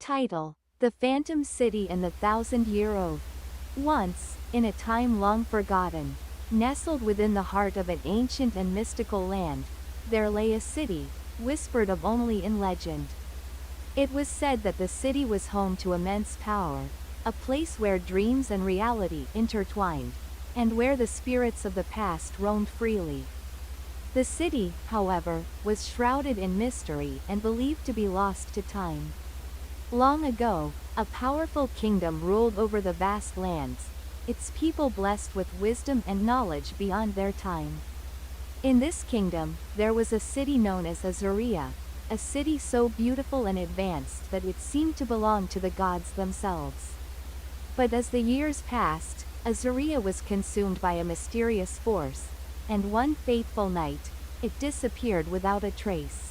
Title: The Phantom City and the Thousand-Year Oath. Once, in a time long forgotten, nestled within the heart of an ancient and mystical land, there lay a city, whispered of only in legend. It was said that the city was home to immense power, a place where dreams and reality intertwined, and where the spirits of the past roamed freely. The city, however, was shrouded in mystery and believed to be lost to time. Long ago, a powerful kingdom ruled over the vast lands, its people blessed with wisdom and knowledge beyond their time. In this kingdom, there was a city known as Azuria, a city so beautiful and advanced that it seemed to belong to the gods themselves. But as the years passed, Azuria was consumed by a mysterious force, and one fateful night, it disappeared without a trace.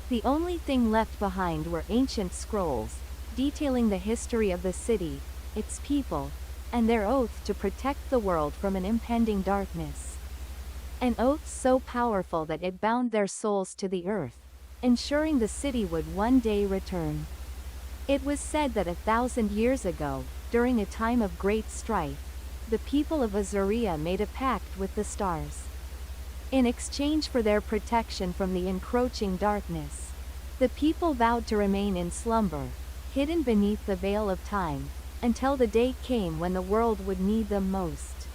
The only thing left behind were ancient scrolls, detailing the history of the city, its people, and their oath to protect the world from an impending darkness. An oath so powerful that it bound their souls to the earth, ensuring the city would one day return. It was said that 1,000 years ago, during a time of great strife, the people of Azuria made a pact with the stars. In exchange for their protection from the encroaching darkness, the people vowed to remain in slumber, hidden beneath the veil of time, until the day came when the world would need them most.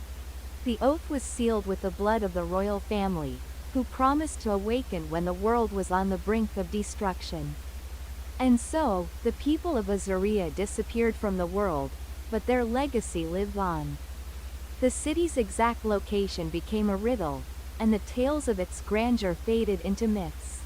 The oath was sealed with the blood of the royal family, who promised to awaken when the world was on the brink of destruction. And so, the people of Azuria disappeared from the world, but their legacy lived on. The city's exact location became a riddle, and the tales of its grandeur faded into myths.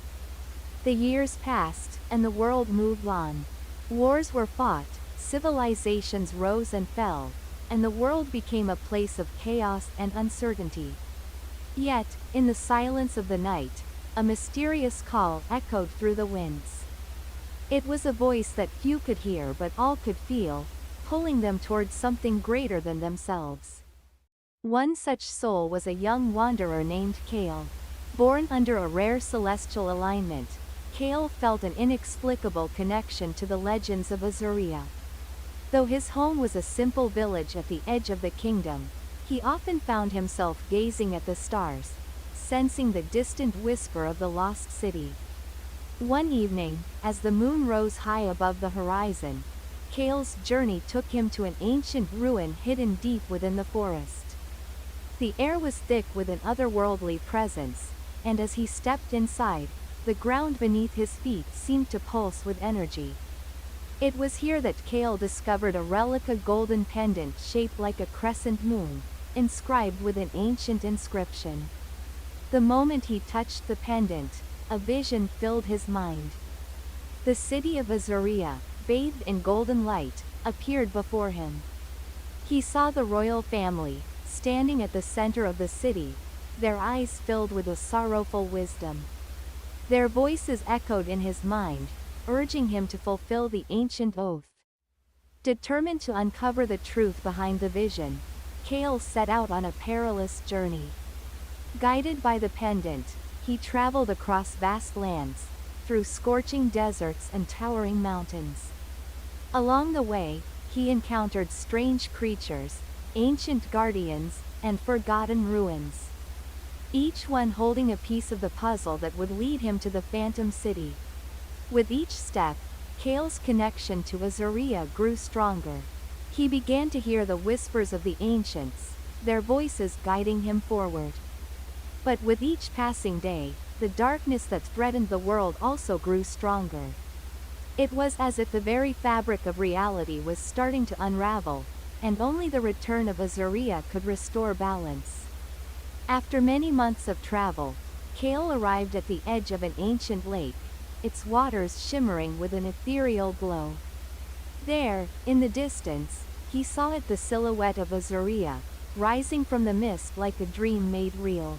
The years passed, and the world moved on. Wars were fought, civilizations rose and fell, and the world became a place of chaos and uncertainty. Yet, in the silence of the night, a mysterious call echoed through the winds. It was a voice that few could hear but all could feel, pulling them towards something greater than themselves. One such soul was a young wanderer named Kale. Born under a rare celestial alignment, Kale felt an inexplicable connection to the legends of Azuria. Though his home was a simple village at the edge of the kingdom, he often found himself gazing at the stars, sensing the distant whisper of the lost city. One evening, as the moon rose high above the horizon, Kale's journey took him to an ancient ruin hidden deep within the forest. The air was thick with an otherworldly presence, and as he stepped inside, the ground beneath his feet seemed to pulse with energy. It was here that Kale discovered a replica golden pendant shaped like a crescent moon, inscribed with an ancient inscription. The moment he touched the pendant, a vision filled his mind. The city of Azuria, bathed in golden light, appeared before him. He saw the royal family, standing at the center of the city, their eyes filled with a sorrowful wisdom. Their voices echoed in his mind, urging him to fulfill the ancient oath. Determined to uncover the truth behind the vision, Kale set out on a perilous journey. Guided by the pendant, he traveled across vast lands, through scorching deserts and towering mountains. Along the way, he encountered strange creatures, ancient guardians, and forgotten ruins. Each one holding a piece of the puzzle that would lead him to the Phantom City. With each step, Kale's connection to Azuria grew stronger. He began to hear the whispers of the ancients, their voices guiding him forward. But with each passing day, the darkness that threatened the world also grew stronger. It was as if the very fabric of reality was starting to unravel, and only the return of Azuria could restore balance. After many months of travel, Kale arrived at the edge of an ancient lake, its waters shimmering with an ethereal glow. There, in the distance, he saw it the silhouette of Azuria, rising from the mist like a dream made real.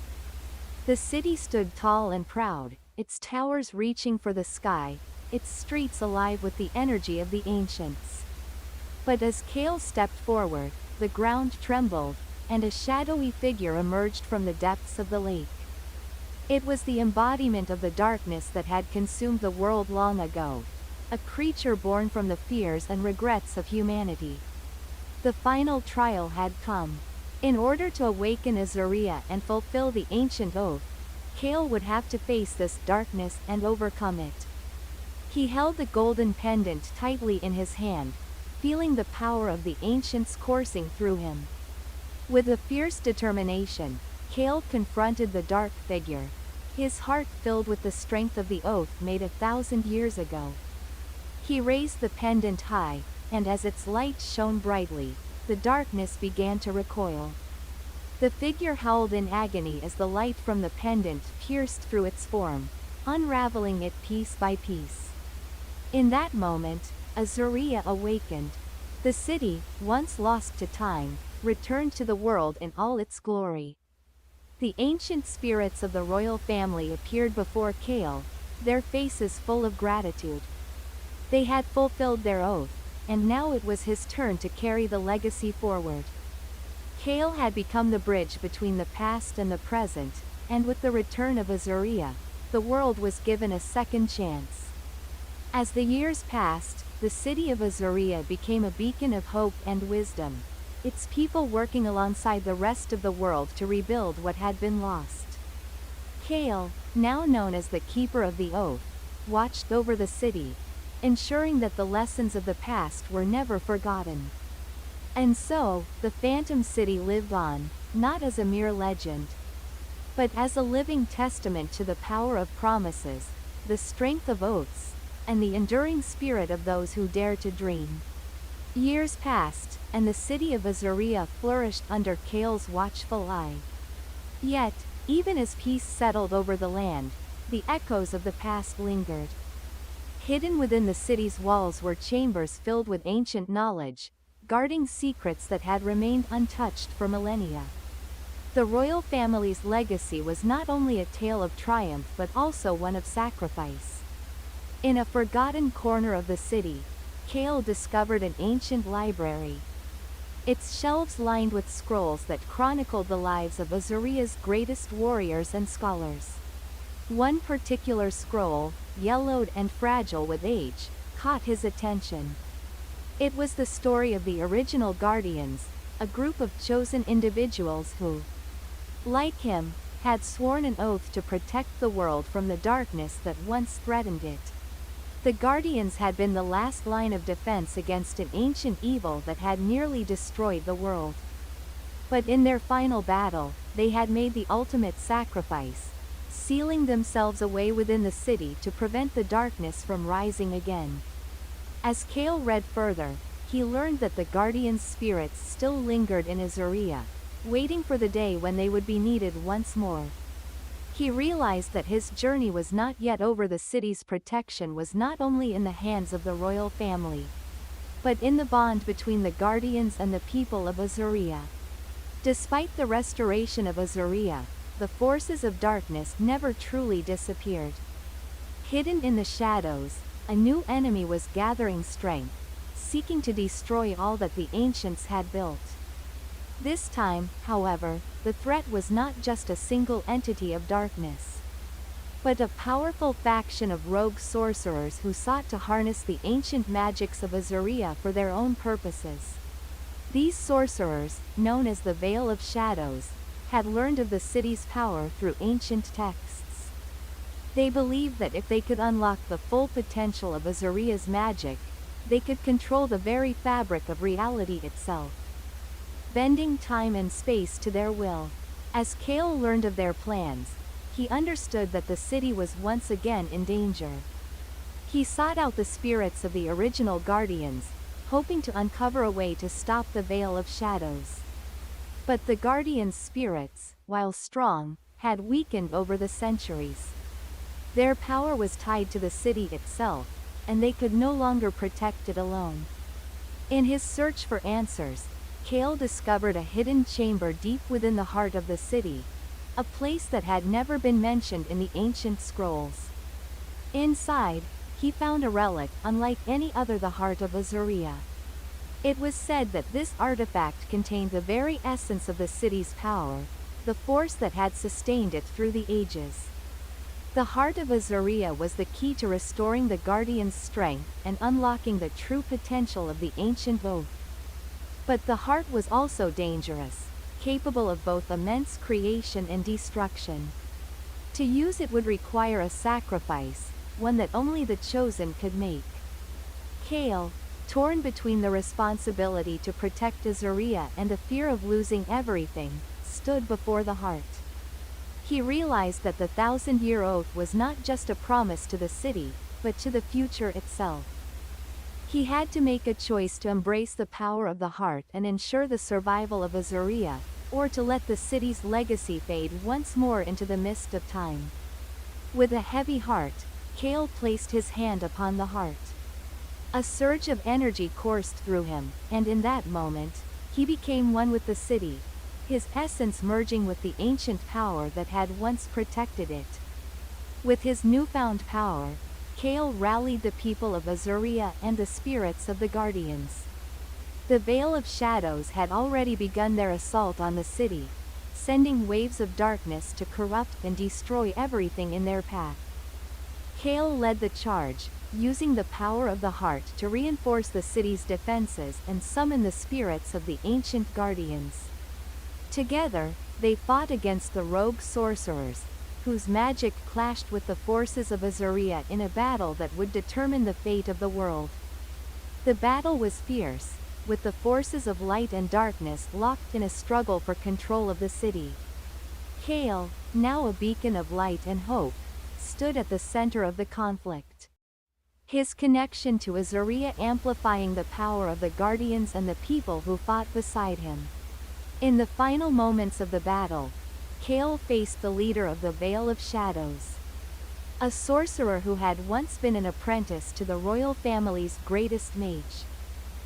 The city stood tall and proud, its towers reaching for the sky, its streets alive with the energy of the ancients. But as Kale stepped forward, the ground trembled, and a shadowy figure emerged from the depths of the lake. It was the embodiment of the darkness that had consumed the world long ago, a creature born from the fears and regrets of humanity. The final trial had come. In order to awaken Azuriah and fulfill the ancient oath, Kale would have to face this darkness and overcome it. He held the golden pendant tightly in his hand, feeling the power of the ancients coursing through him. With a fierce determination, Kale confronted the dark figure, his heart filled with the strength of the oath made 1,000 years ago. He raised the pendant high, and as its light shone brightly, the darkness began to recoil. The figure howled in agony as the light from the pendant pierced through its form, unraveling it piece by piece. In that moment, Azuriah awakened. The city, once lost to time, returned to the world in all its glory. The ancient spirits of the royal family appeared before Kale, their faces full of gratitude. They had fulfilled their oath, and now it was his turn to carry the legacy forward. Kale had become the bridge between the past and the present, and with the return of Azuriah, the world was given a second chance. As the years passed, the city of Azuriah became a beacon of hope and wisdom, its people working alongside the rest of the world to rebuild what had been lost. Kale, now known as the Keeper of the Oath, watched over the city, ensuring that the lessons of the past were never forgotten. And so, the Phantom City lived on, not as a mere legend, but as a living testament to the power of promises, the strength of oaths, and the enduring spirit of those who dare to dream. Years passed, and the city of Azuriah flourished under Kale's watchful eye. Yet, even as peace settled over the land, the echoes of the past lingered. Hidden within the city's walls were chambers filled with ancient knowledge, guarding secrets that had remained untouched for millennia. The royal family's legacy was not only a tale of triumph but also one of sacrifice. In a forgotten corner of the city, Kale discovered an ancient library. Its shelves lined with scrolls that chronicled the lives of Azuriah's greatest warriors and scholars. One particular scroll, yellowed and fragile with age, caught his attention. It was the story of the original Guardians, a group of chosen individuals who, like him, had sworn an oath to protect the world from the darkness that once threatened it. The Guardians had been the last line of defense against an ancient evil that had nearly destroyed the world. But in their final battle, they had made the ultimate sacrifice, sealing themselves away within the city to prevent the darkness from rising again. As Kale read further, he learned that the Guardians' spirits still lingered in Azuriah, waiting for the day when they would be needed once more. He realized that his journey was not yet over. The city's protection was not only in the hands of the royal family, but in the bond between the Guardians and the people of Azuriah. Despite the restoration of Azuriah, the forces of darkness never truly disappeared. Hidden in the shadows, a new enemy was gathering strength, seeking to destroy all that the ancients had built. This time, however, the threat was not just a single entity of darkness, but a powerful faction of rogue sorcerers who sought to harness the ancient magics of Azuriah for their own purposes. These sorcerers, known as the Veil of Shadows, had learned of the city's power through ancient texts. They believed that if they could unlock the full potential of Azuriah's magic, they could control the very fabric of reality itself, bending time and space to their will. As Kale learned of their plans, he understood that the city was once again in danger. He sought out the spirits of the original Guardians, hoping to uncover a way to stop the Veil of Shadows. But the Guardians' spirits, while strong, had weakened over the centuries. Their power was tied to the city itself, and they could no longer protect it alone. In his search for answers, Kale discovered a hidden chamber deep within the heart of the city, a place that had never been mentioned in the ancient scrolls. Inside, he found a relic unlike any other, the heart of Azuriah. It was said that this artifact contained the very essence of the city's power, the force that had sustained it through the ages. The heart of Azaria was the key to restoring the Guardian's strength and unlocking the true potential of the ancient oath. But the heart was also dangerous, capable of both immense creation and destruction. To use it would require a sacrifice, one that only the chosen could make. Kale, torn between the responsibility to protect Azaria and the fear of losing everything, stood before the heart. He realized that the 1,000-year oath was not just a promise to the city, but to the future itself. He had to make a choice to embrace the power of the heart and ensure the survival of Azaria, or to let the city's legacy fade once more into the mist of time. With a heavy heart, Kale placed his hand upon the heart. A surge of energy coursed through him, and in that moment, he became one with the city, his essence merging with the ancient power that had once protected it. With his newfound power, Kale rallied the people of Azaria and the spirits of the Guardians. The Veil of Shadows had already begun their assault on the city, sending waves of darkness to corrupt and destroy everything in their path. Kale led the charge, using the power of the heart to reinforce the city's defenses and summon the spirits of the ancient Guardians. Together, they fought against the rogue sorcerers, whose magic clashed with the forces of Azaria in a battle that would determine the fate of the world. The battle was fierce, with the forces of light and darkness locked in a struggle for control of the city. Kale, now a beacon of light and hope, stood at the center of the conflict. His connection to Azaria amplifying the power of the Guardians and the people who fought beside him. In the final moments of the battle, Kale faced the leader of the Veil of Shadows. A sorcerer who had once been an apprentice to the royal family's greatest mage.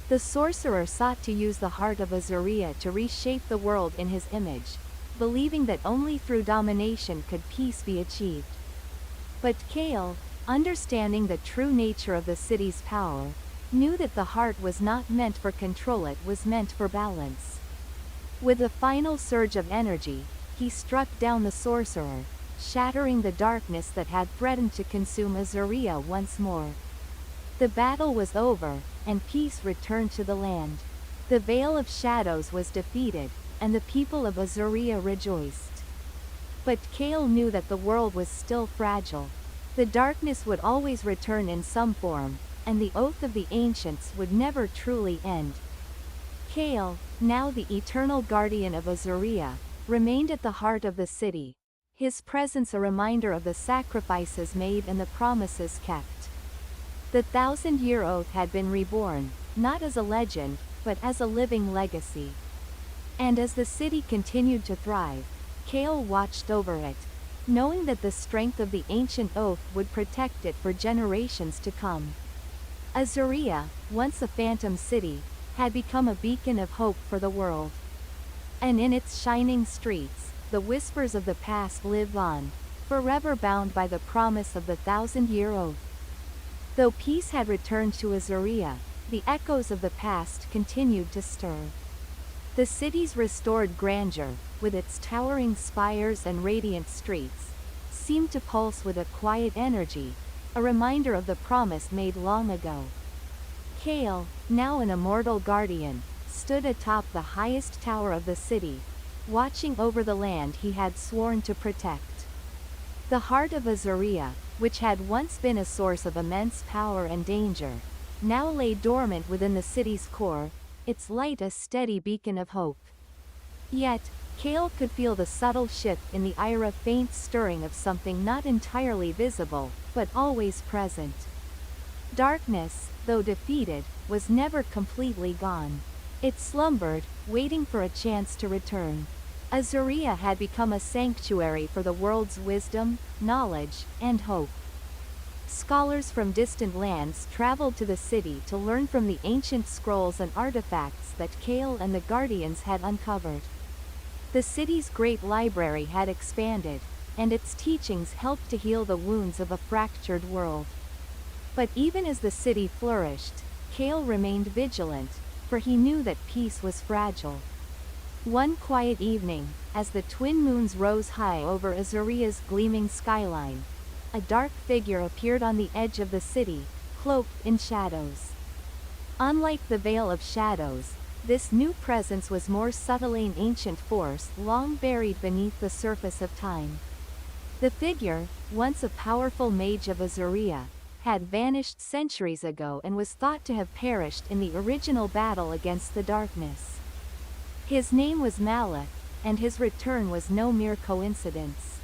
The sorcerer sought to use the heart of Azaria to reshape the world in his image, believing that only through domination could peace be achieved. But Kale, understanding the true nature of the city's power, knew that the heart was not meant for control, it was meant for balance. With a final surge of energy, he struck down the sorcerer, shattering the darkness that had threatened to consume Azaria once more. The battle was over, and peace returned to the land. The Veil of Shadows was defeated, and the people of Azaria rejoiced. But Kale knew that the world was still fragile. The darkness would always return in some form, and the oath of the ancients would never truly end. Kale, now the eternal guardian of Azaria, remained at the heart of the city, his presence a reminder of the sacrifices made and the promises kept. The 1,000-year oath had been reborn, not as a legend, but as a living legacy. And as the city continued to thrive, Kale watched over it, knowing that the strength of the ancient oath would protect it for generations to come. Azaria, once a phantom city, had become a beacon of hope for the world. And in its shining streets, the whispers of the past live on, forever bound by the promise of the 1,000-year oath. Though peace had returned to Azaria, the echoes of the past continued to stir. The city's restored grandeur, with its towering spires and radiant streets, seemed to pulse with a quiet energy, a reminder of the promise made long ago. Kale, now an immortal guardian, stood atop the highest tower of the city, watching over the land he had sworn to protect. The heart of Azaria, which had once been a source of immense power and danger, now lay dormant within the city's core, its light a steady beacon of hope. Yet, Kale could feel the subtle shift in the air, a faint stirring of something not entirely visible, but always present. Darkness, though defeated, was never completely gone. It slumbered, waiting for a chance to return. Azaria had become a sanctuary for the world's wisdom, knowledge, and hope. Scholars from distant lands traveled to the city to learn from the ancient scrolls and artifacts that Kale and the Guardians had uncovered. The city's great library had expanded, and its teachings helped to heal the wounds of a fractured world. But even as the city flourished, Kale remained vigilant, for he knew that peace was fragile. One quiet evening, as the twin moons rose high over Azaria's gleaming skyline, a dark figure appeared on the edge of the city, cloaked in shadows. Unlike the Veil of Shadows, this new presence was more subtly an ancient force long buried beneath the surface of time. The figure, once a powerful mage of Azuria, had vanished centuries ago and was thought to have perished in the original battle against the darkness. His name was Maleth, and his return was no mere coincidence.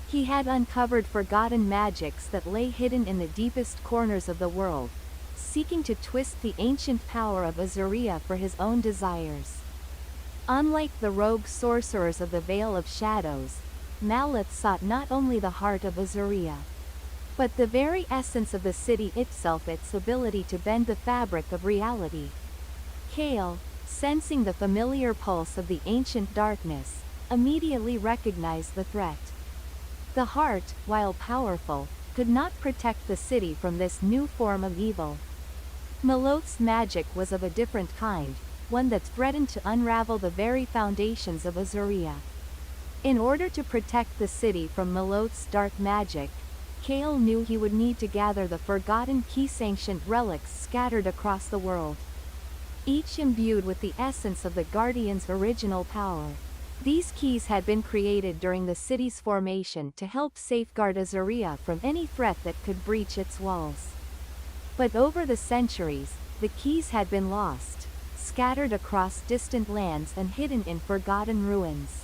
He had uncovered forgotten magics that lay hidden in the deepest corners of the world, seeking to twist the ancient power of Azuria for his own desires. Unlike the rogue sorcerers of the Veil of Shadows, Maleth sought not only the heart of Azuria, but the very essence of the city itself, its ability to bend the fabric of reality. Kale, sensing the familiar pulse of the ancient darkness, immediately recognized the threat. The heart, while powerful, could not protect the city from this new form of evil. Maleth's magic was of a different kind, one that threatened to unravel the very foundations of Azuria. In order to protect the city from Maleth's dark magic, Kale knew he would need to gather the forgotten key-sanctioned relics scattered across the world. Each imbued with the essence of the Guardian's original power. These keys had been created during the city's formation to help safeguard Azuria from any threat that could breach its walls. But over the centuries, the keys had been lost, scattered across distant lands and hidden in forgotten ruins.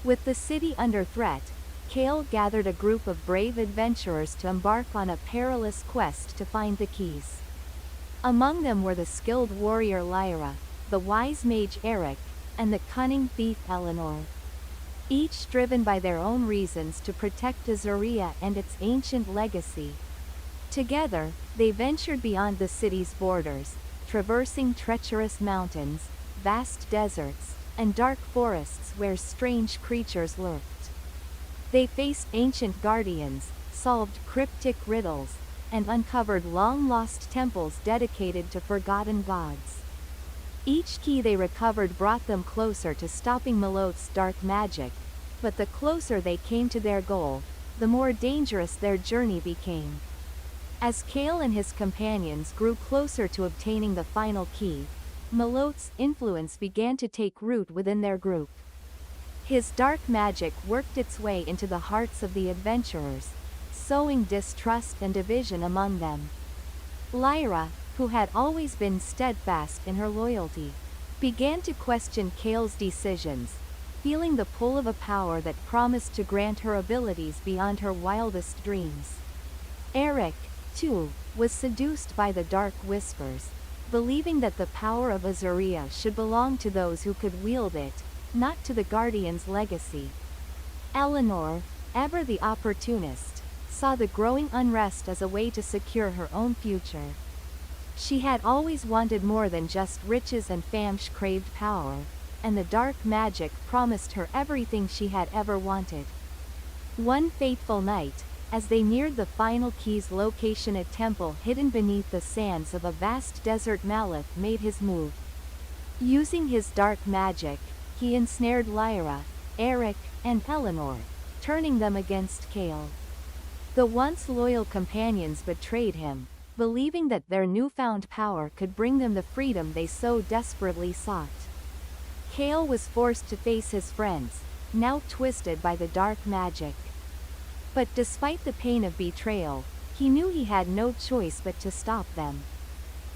With the city under threat, Kale gathered a group of brave adventurers to embark on a perilous quest to find the keys. Among them were the skilled warrior Lyra, the wise mage Eric, and the cunning thief Eleanor. Each driven by their own reasons to protect Azuria and its ancient legacy. Together, they ventured beyond the city's borders, traversing treacherous mountains, vast deserts, and dark forests where strange creatures lurked. They faced ancient guardians, solved cryptic riddles, and uncovered long-lost temples dedicated to forgotten gods. Each key they recovered brought them closer to stopping Maleth's dark magic, but the closer they came to their goal, the more dangerous their journey became. As Kale and his companions grew closer to obtaining the final key, Maleth's influence began to take root within their group. His dark magic worked its way into the hearts of the adventurers, sowing distrust and division among them. Lyra, who had always been steadfast in her loyalty, began to question Kale's decisions, feeling the pull of a power that promised to grant her abilities beyond her wildest dreams. Eric, too, was seduced by the dark whispers, believing that the power of Azuria should belong to those who could wield it, not to the Guardian's legacy. Eleanor, ever the opportunist, saw the growing unrest as a way to secure her own future. She had always wanted more than just riches, and Famsh craved power, and the dark magic promised her everything she had ever wanted. One fateful night, as they neared the final key's location, a temple hidden beneath the sands of a vast desert, Maleth made his move. Using his dark magic, he ensnared Lyra, Eric, and Eleanor, turning them against Kale. The once loyal companions betrayed him, believing that their newfound power could bring them the freedom they so desperately sought. Kale was forced to face his friends, now twisted by the dark magic. But despite the pain of betrayal, he knew he had no choice but to stop them.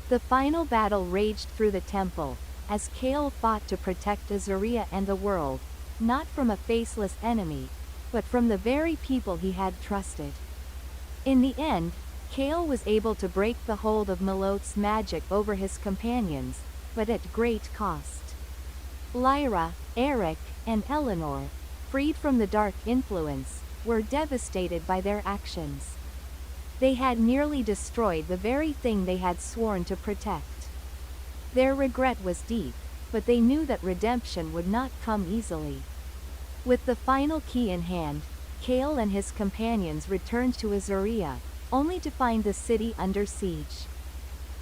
The final battle raged through the temple, as Kale fought to protect Azuria and the world, not from a faceless enemy, but from the very people he had trusted. In the end, Kale was able to break the hold of Maleth's magic over his companions, but at great cost. Lyra, Eric, and Eleanor, freed from the dark influence, were devastated by their actions. They had nearly destroyed the very thing they had sworn to protect. Their regret was deep, but they knew that redemption would not come easily. With the final key in hand, Kale and his companions returned to Azuria, only to find the city under siege.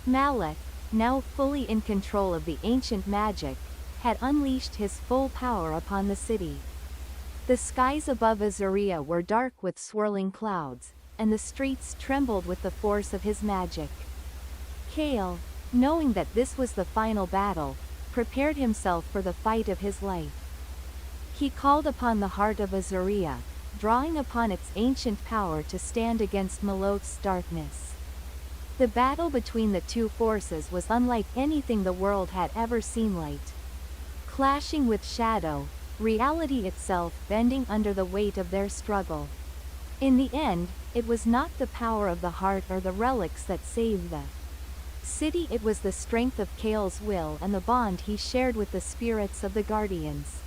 Maleth, now fully in control of the ancient magic, had unleashed his full power upon the city. The skies above Azuria were dark with swirling clouds, and the streets trembled with the force of his magic. Kale, knowing that this was the final battle, prepared himself for the fight of his life. He called upon the heart of Azuria, drawing upon its ancient power to stand against Malot's darkness. The battle between the two forces was unlike anything the world had ever seen. Light clashing with shadow, reality itself bending under the weight of their struggle. In the end, it was not the power of the heart or the relics that saved the city, it was the strength of Kale's will and the bond he shared with the spirits of the Guardians.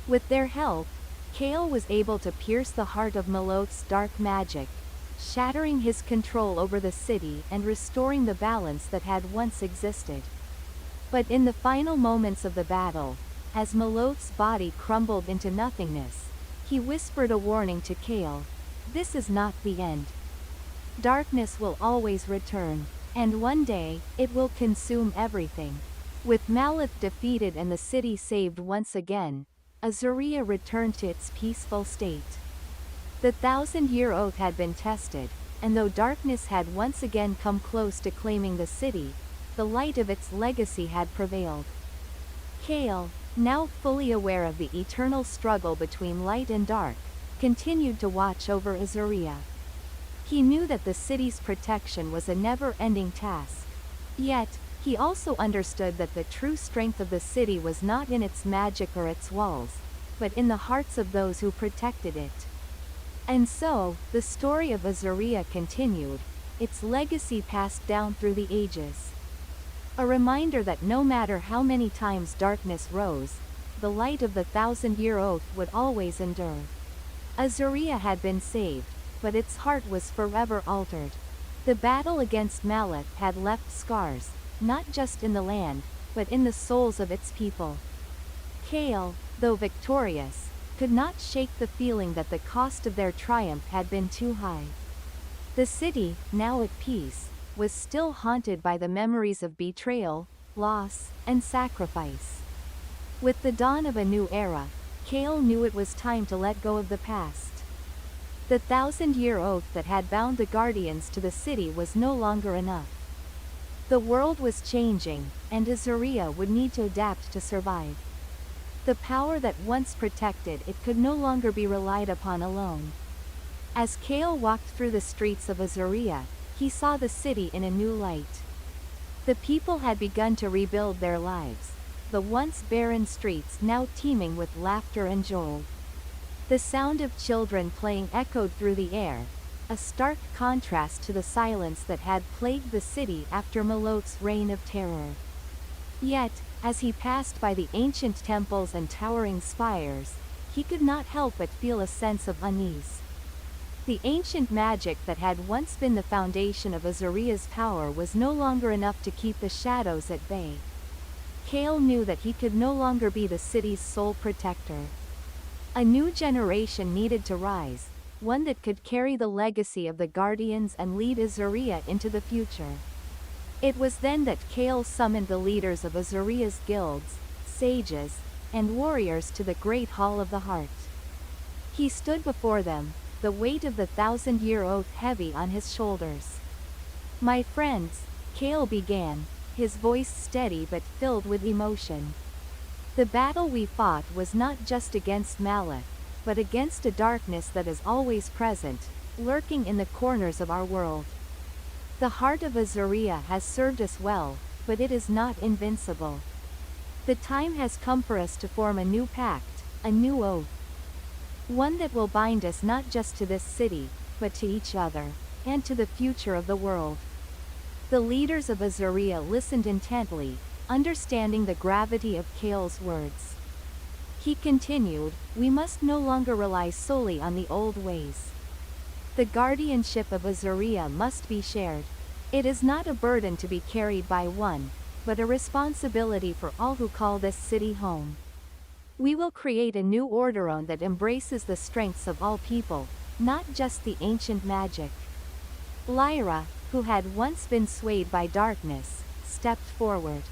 With their help, Kale was able to pierce the heart of Malot's dark magic, shattering his control over the city and restoring the balance that had once existed. But in the final moments of the battle, as Malot's body crumbled into nothingness, he whispered a warning to Kale: "This is not the end. Darkness will always return, and one day, it will consume everything." With Maleth defeated and the city saved once again, Azuria returned to its peaceful state. The 1,000-year oath had been tested, and though darkness had once again come close to claiming the city, the light of its legacy had prevailed. Kale, now fully aware of the eternal struggle between light and dark, continued to watch over Azuria. He knew that the city's protection was a never-ending task. Yet, he also understood that the true strength of the city was not in its magic or its walls, but in the hearts of those who protected it. And so, the story of Azuria continued, its legacy passed down through the ages. A reminder that no matter how many times darkness rose, the light of the 1,000-year oath would always endure. Azuria had been saved, but its heart was forever altered. The battle against Maleth had left scars, not just in the land, but in the souls of its people. Kale, though victorious, could not shake the feeling that the cost of their triumph had been too high. The city, now at peace, was still haunted by the memories of betrayal, loss, and sacrifice. With the dawn of a new era, Kale knew it was time to let go of the past. The 1,000-year oath that had bound the Guardians to the city was no longer enough. The world was changing, and Azuria would need to adapt to survive. The power that once protected it could no longer be relied upon alone. As Kale walked through the streets of Azuria, he saw the city in a new light. The people had begun to rebuild their lives, the once barren streets now teeming with laughter and joy. The sound of children playing echoed through the air, a stark contrast to the silence that had plagued the city after Malot's reign of terror. Yet, as he passed by the ancient temples and towering spires, he could not help but feel a sense of unease. The ancient magic that had once been the foundation of Azuria's power was no longer enough to keep the shadows at bay. Kale knew that he could no longer be the city's sole protector. A new generation needed to rise, one that could carry the legacy of the Guardians and lead Azuria into the future. It was then that Kale summoned the leaders of Azuria's guilds, sages, and warriors to the Great Hall of the Heart. He stood before them, the weight of the 1,000-year oath heavy on his shoulders. "My friends," Kale began, his voice steady but filled with emotion. "The battle we fought was not just against Maleth, but against a darkness that is always present, lurking in the corners of our world. The heart of Azuria has served us well, but it is not invincible. The time has come for us to form a new pact, a new oath. One that will bind us not just to this city, but to each other, and to the future of the world." The leaders of Azuria listened intently, understanding the gravity of Kale's words. He continued, "We must no longer rely solely on the old ways. The guardianship of Azuria must be shared. It is not a burden to be carried by one, but a responsibility for all who call this city home. We will create a new orderon that embraces the strengths of all people, not just the ancient magic." Lyra, who had once been swayed by darkness, stepped forward.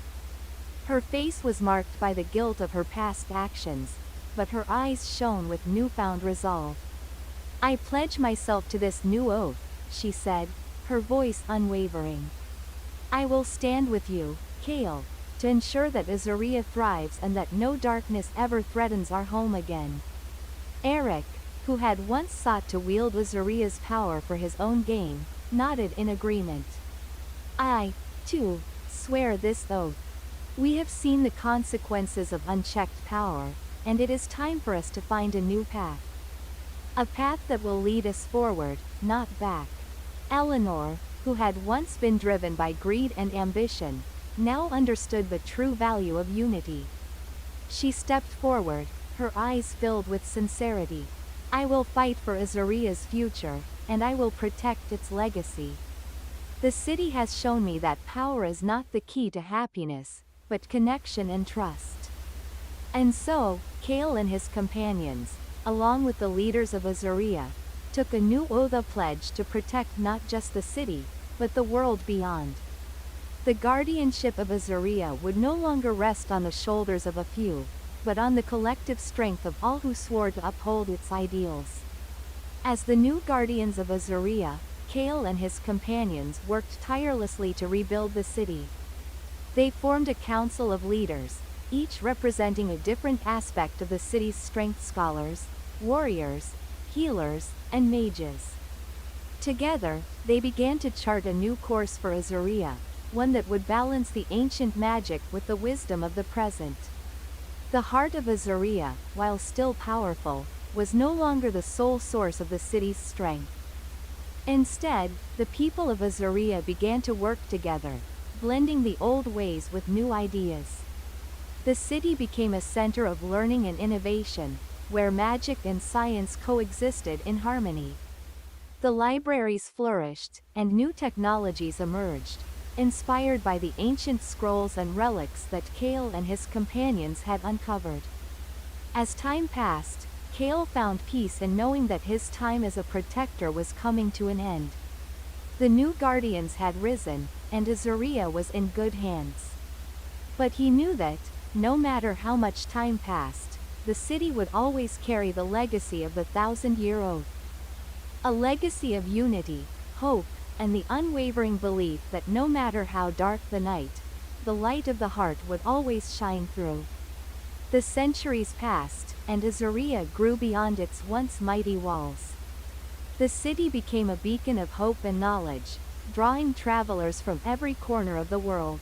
Her face was marked by the guilt of her past actions, but her eyes shone with newfound resolve. "I pledge myself to this new oath," she said, her voice unwavering. "I will stand with you, Kale, to ensure that Azaria thrives and that no darkness ever threatens our home again." Eric, who had once sought to wield Azaria's power for his own gain, nodded in agreement. "I, too, swear this oath. We have seen the consequences of unchecked power, and it is time for us to find a new path. A path that will lead us forward, not back." Eleanor, who had once been driven by greed and ambition, now understood the true value of unity. She stepped forward, her eyes filled with sincerity. "I will fight for Azaria's future, and I will protect its legacy. The city has shown me that power is not the key to happiness, but connection and trust." And so, Kale and his companions, along with the leaders of Azaria, took a new oath, a pledge to protect not just the city, but the world beyond. The guardianship of Azaria would no longer rest on the shoulders of a few, but on the collective strength of all who swore to uphold its ideals. As the new guardians of Azaria, Kale and his companions worked tirelessly to rebuild the city. They formed a council of leaders, each representing a different aspect of the city's strength: scholars, warriors, healers, and mages. Together, they began to chart a new course for Azaria, one that would balance the ancient magic with the wisdom of the present. The heart of Azaria, while still powerful, was no longer the sole source of the city's strength. Instead, the people of Azaria began to work together, blending the old ways with new ideas. The city became a center of learning and innovation, where magic and science coexisted in harmony. The libraries flourished, and new technologies emerged, inspired by the ancient scrolls and relics that Kale and his companions had uncovered. As time passed, Kale found peace in knowing that his time as a protector was coming to an end. The new guardians had risen, and Azaria was in good hands. But he knew that, no matter how much time passed, the city would always carry the legacy of the 1,000-year oath. A legacy of unity, hope, and the unwavering belief that no matter how dark the night, the light of the heart would always shine through. The centuries passed, and Azaria grew beyond its once mighty walls. The city became a beacon of hope and knowledge, drawing travelers from every corner of the world.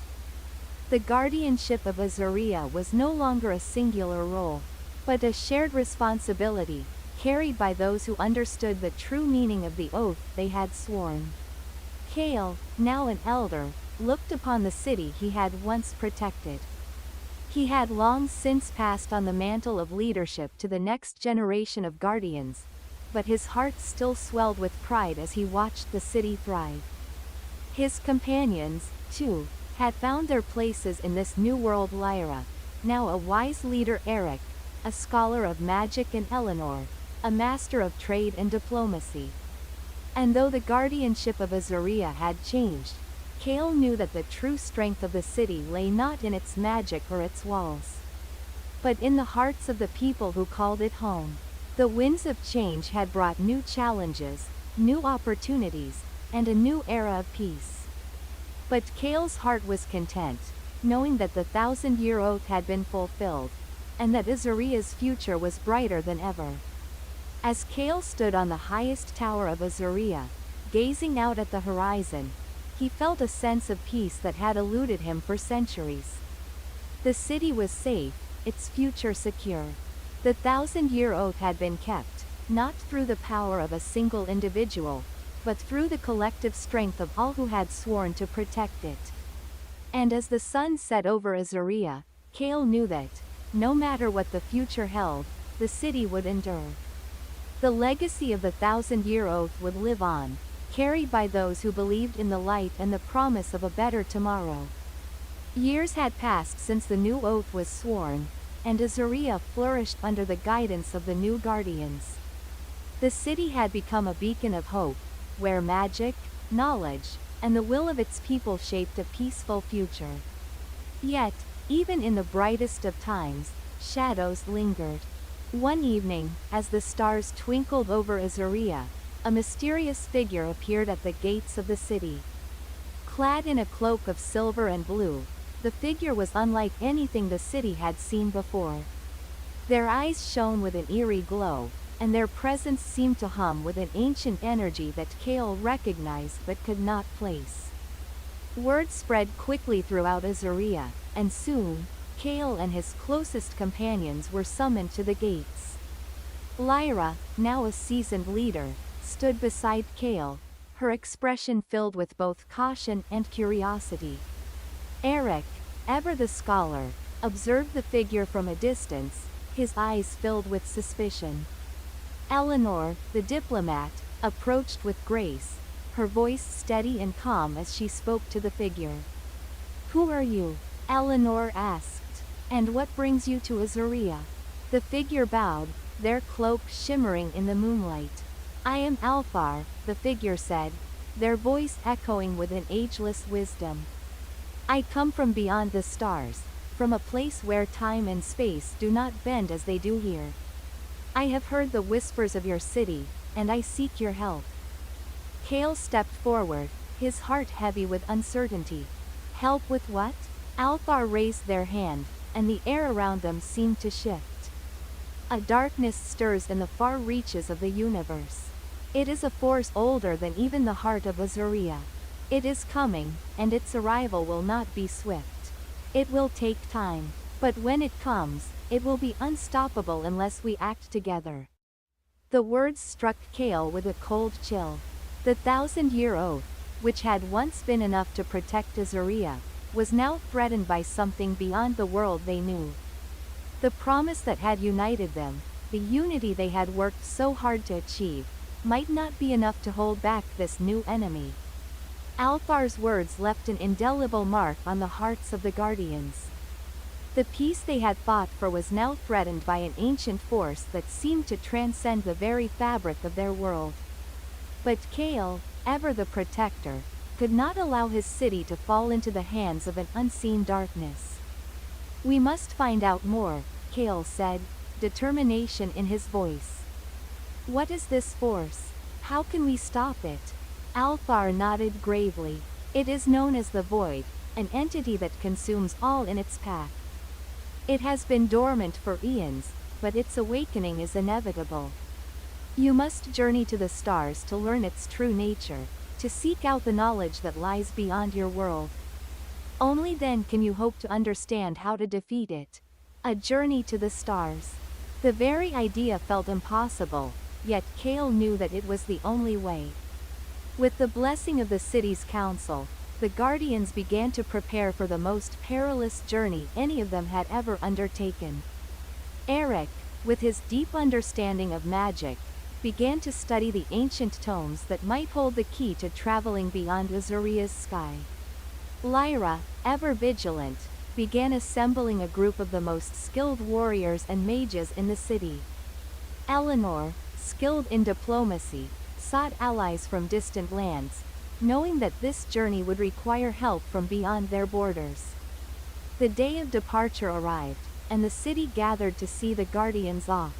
The guardianship of Azaria was no longer a singular role, but a shared responsibility, carried by those who understood the true meaning of the oath they had sworn. Kale, now an elder, looked upon the city he had once protected. He had long since passed on the mantle of leadership to the next generation of guardians, but his heart still swelled with pride as he watched the city thrive. His companions, too, had found their places in this new world: Lyra, now a wise leader; Eric, a scholar of magic; and Eleanor, a master of trade and diplomacy. And though the guardianship of Azaria had changed, Kale knew that the true strength of the city lay not in its magic or its walls, but in the hearts of the people who called it home. The winds of change had brought new challenges, new opportunities, and a new era of peace. But Kale's heart was content, knowing that the 1,000-year oath had been fulfilled, and that Azaria's future was brighter than ever. As Kale stood on the highest tower of Azaria, gazing out at the horizon, he felt a sense of peace that had eluded him for centuries. The city was safe, its future secure. The 1,000-year oath had been kept, not through the power of a single individual, but through the collective strength of all who had sworn to protect it. And as the sun set over Azaria, Kale knew that, no matter what the future held, the city would endure. The legacy of the 1,000-year oath would live on, carried by those who believed in the light and the promise of a better tomorrow. Years had passed since the new oath was sworn, and Azaria flourished under the guidance of the new guardians. The city had become a beacon of hope, where magic, knowledge, and the will of its people shaped a peaceful future. Yet, even in the brightest of times, shadows lingered. One evening, as the stars twinkled over Azaria, a mysterious figure appeared at the gates of the city. Clad in a cloak of silver and blue, the figure was unlike anything the city had seen before. Their eyes shone with an eerie glow, and their presence seemed to hum with an ancient energy that Kale recognized but could not place. Word spread quickly throughout Azaria, and soon, Kale and his closest companions were summoned to the gates. Lyra, now a seasoned leader, stood beside Kale, her expression filled with both caution and curiosity. Eric, ever the scholar, observed the figure from a distance, his eyes filled with suspicion. Eleanor, the diplomat, approached with grace, her voice steady and calm as she spoke to the figure. "Who are you?" Eleanor asked. "And what brings you to Azaria?" The figure bowed, their cloak shimmering in the moonlight. "I am Alfar," the figure said, their voice echoing with an ageless wisdom. "I come from beyond the stars, from a place where time and space do not bend as they do here. I have heard the whispers of your city, and I seek your help." Kale stepped forward, his heart heavy with uncertainty. "Help with what?" Alfar raised their hand, and the air around them seemed to shift. "A darkness stirs in the far reaches of the universe. It is a force older than even the heart of Azaria. It is coming, and its arrival will not be swift. It will take time. But when it comes, it will be unstoppable unless we act together." The words struck Kale with a cold chill. The 1,000-year oath, which had once been enough to protect Azaria, was now threatened by something beyond the world they knew. The promise that had united them, the unity they had worked so hard to achieve, might not be enough to hold back this new enemy. Alfar's words left an indelible mark on the hearts of the Guardians. The peace they had fought for was now threatened by an ancient force that seemed to transcend the very fabric of their world. But Kale, ever the protector, could not allow his city to fall into the hands of an unseen darkness. "We must find out more," Kale said, determination in his voice. "What is this force? How can we stop it?" Alfar nodded gravely. "It is known as the Void, an entity that consumes all in its path. It has been dormant for eons, but its awakening is inevitable. You must journey to the stars to learn its true nature, to seek out the knowledge that lies beyond your world. Only then can you hope to understand how to defeat it." A journey to the stars. The very idea felt impossible, yet Kale knew that it was the only way. With the blessing of the city's council, the Guardians began to prepare for the most perilous journey any of them had ever undertaken. Eric, with his deep understanding of magic, began to study the ancient tomes that might hold the key to traveling beyond Azuria's sky. Lyra, ever vigilant, began assembling a group of the most skilled warriors and mages in the city. Eleanor, skilled in diplomacy, sought allies from distant lands, knowing that this journey would require help from beyond their borders. The day of departure arrived, and the city gathered to see the Guardians off.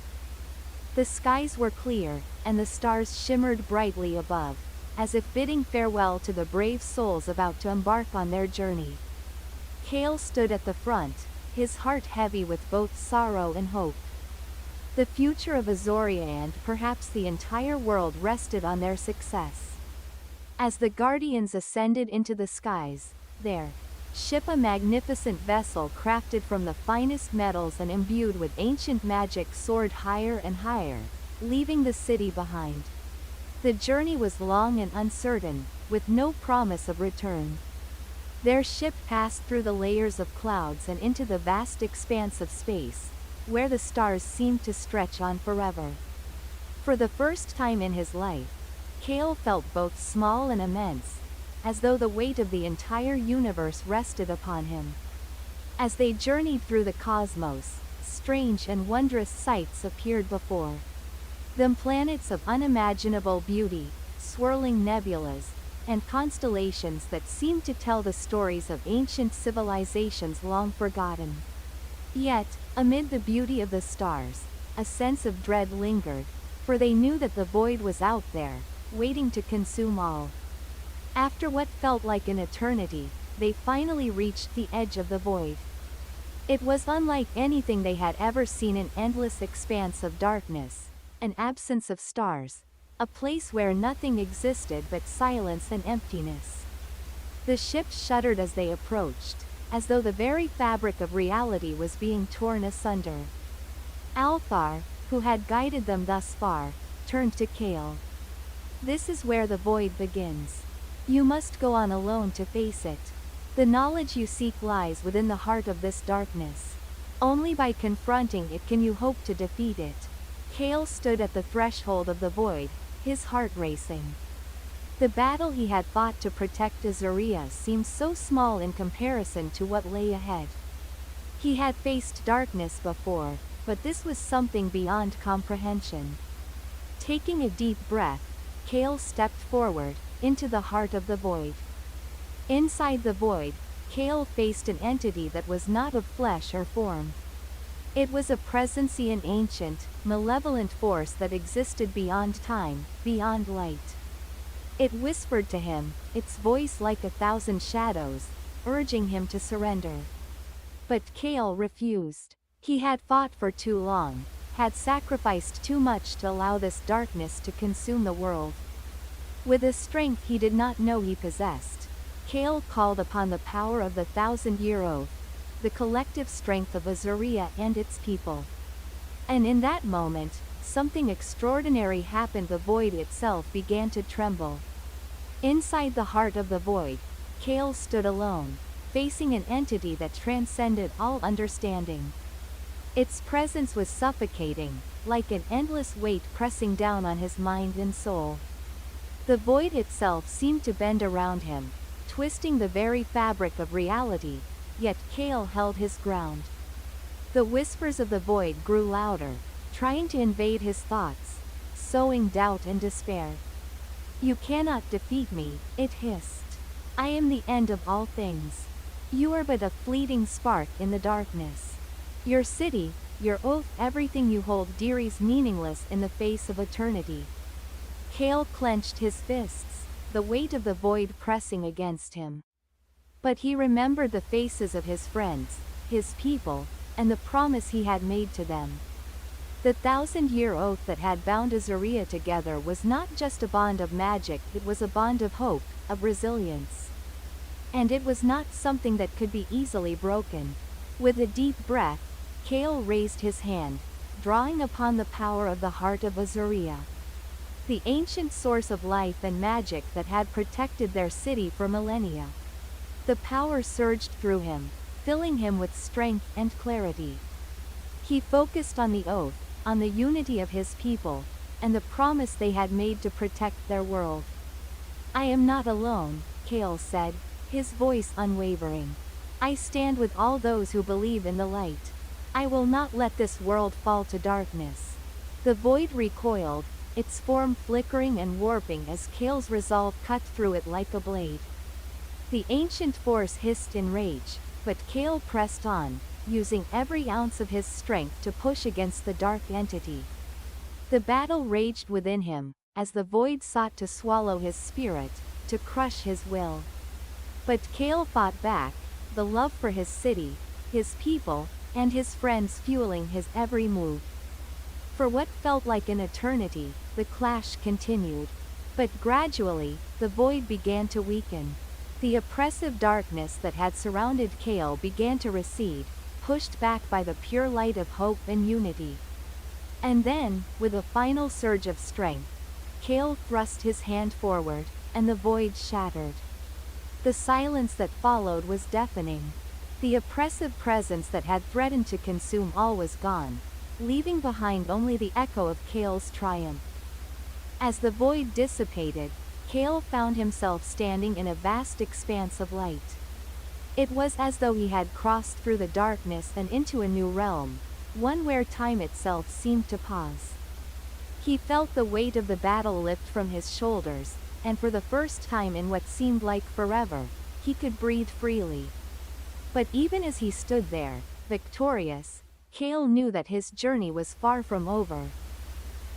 The skies were clear, and the stars shimmered brightly above, as if bidding farewell to the brave souls about to embark on their journey. Kale stood at the front, his heart heavy with both sorrow and hope. The future of Azoria and perhaps the entire world rested on their success. As the Guardians ascended into the skies, their ship, a magnificent vessel crafted from the finest metals and imbued with ancient magic, soared higher and higher, leaving the city behind. The journey was long and uncertain, with no promise of return. Their ship passed through the layers of clouds and into the vast expanse of space, where the stars seemed to stretch on forever. For the first time in his life, Kale felt both small and immense, as though the weight of the entire universe rested upon him. As they journeyed through the cosmos, strange and wondrous sights appeared before them, planets of unimaginable beauty, swirling nebulas, and constellations that seemed to tell the stories of ancient civilizations long forgotten. Yet, amid the beauty of the stars, a sense of dread lingered, for they knew that the void was out there, waiting to consume all. After what felt like an eternity, they finally reached the edge of the void. It was unlike anything they had ever seen, an endless expanse of darkness, an absence of stars, a place where nothing existed but silence and emptiness. The ship shuddered as they approached, as though the very fabric of reality was being torn asunder. Althar, who had guided them thus far, turned to Kale. "This is where the void begins. You must go on alone to face it. The knowledge you seek lies within the heart of this darkness. Only by confronting it can you hope to defeat it." Kale stood at the threshold of the void, his heart racing. The battle he had fought to protect Azaria seemed so small in comparison to what lay ahead. He had faced darkness before, but this was something beyond comprehension. Taking a deep breath, Kale stepped forward, into the heart of the void. Inside the void, Kale faced an entity that was not of flesh or form. It was a presence, an ancient, malevolent force that existed beyond time, beyond light. It whispered to him, its voice like 1,000 shadows, urging him to surrender. But Kale refused. He had fought for too long, had sacrificed too much to allow this darkness to consume the world. With a strength he did not know he possessed, Kale called upon the power of the 1,000-year oath, the collective strength of Azaria and its people. And in that moment, something extraordinary happened. The void itself began to tremble. Inside the heart of the void, Kale stood alone, facing an entity that transcended all understanding. Its presence was suffocating, like an endless weight pressing down on his mind and soul. The void itself seemed to bend around him, twisting the very fabric of reality, yet Kale held his ground. The whispers of the void grew louder, trying to invade his thoughts, sowing doubt and despair. "You cannot defeat me," it hissed. "I am the end of all things. You are but a fleeting spark in the darkness. Your city, your oath, everything you hold dear is meaningless in the face of eternity." Kale clenched his fists, the weight of the void pressing against him. But he remembered the faces of his friends, his people, and the promise he had made to them. The 1,000-year oath that had bound Azaria together was not just a bond of magic, it was a bond of hope, of resilience. And it was not something that could be easily broken. With a deep breath, Kale raised his hand, drawing upon the power of the heart of Azaria, the ancient source of life and magic that had protected their city for millennia. The power surged through him, filling him with strength and clarity. He focused on the oath, on the unity of his people, and the promise they had made to protect their world. "I am not alone," Kale said, his voice unwavering. "I stand with all those who believe in the light. I will not let this world fall to darkness." The void recoiled, its form flickering and warping as Kale's resolve cut through it like a blade. The ancient force hissed in rage, but Kale pressed on, using every ounce of his strength to push against the dark entity. The battle raged within him, as the void sought to swallow his spirit, to crush his will. But Kale fought back, the love for his city, his people, and his friends fueling his every move. For what felt like an eternity, the clash continued. But gradually, the void began to weaken. The oppressive darkness that had surrounded Kale began to recede, pushed back by the pure light of hope and unity. And then, with a final surge of strength, Kale thrust his hand forward, and the void shattered. The silence that followed was deafening. The oppressive presence that had threatened to consume all was gone, leaving behind only the echo of Kale's triumph. As the void dissipated, Kale found himself standing in a vast expanse of light. It was as though he had crossed through the darkness and into a new realm, one where time itself seemed to pause. He felt the weight of the battle lift from his shoulders, and for the first time in what seemed like forever, he could breathe freely. But even as he stood there, victorious, Kale knew that his journey was far from over.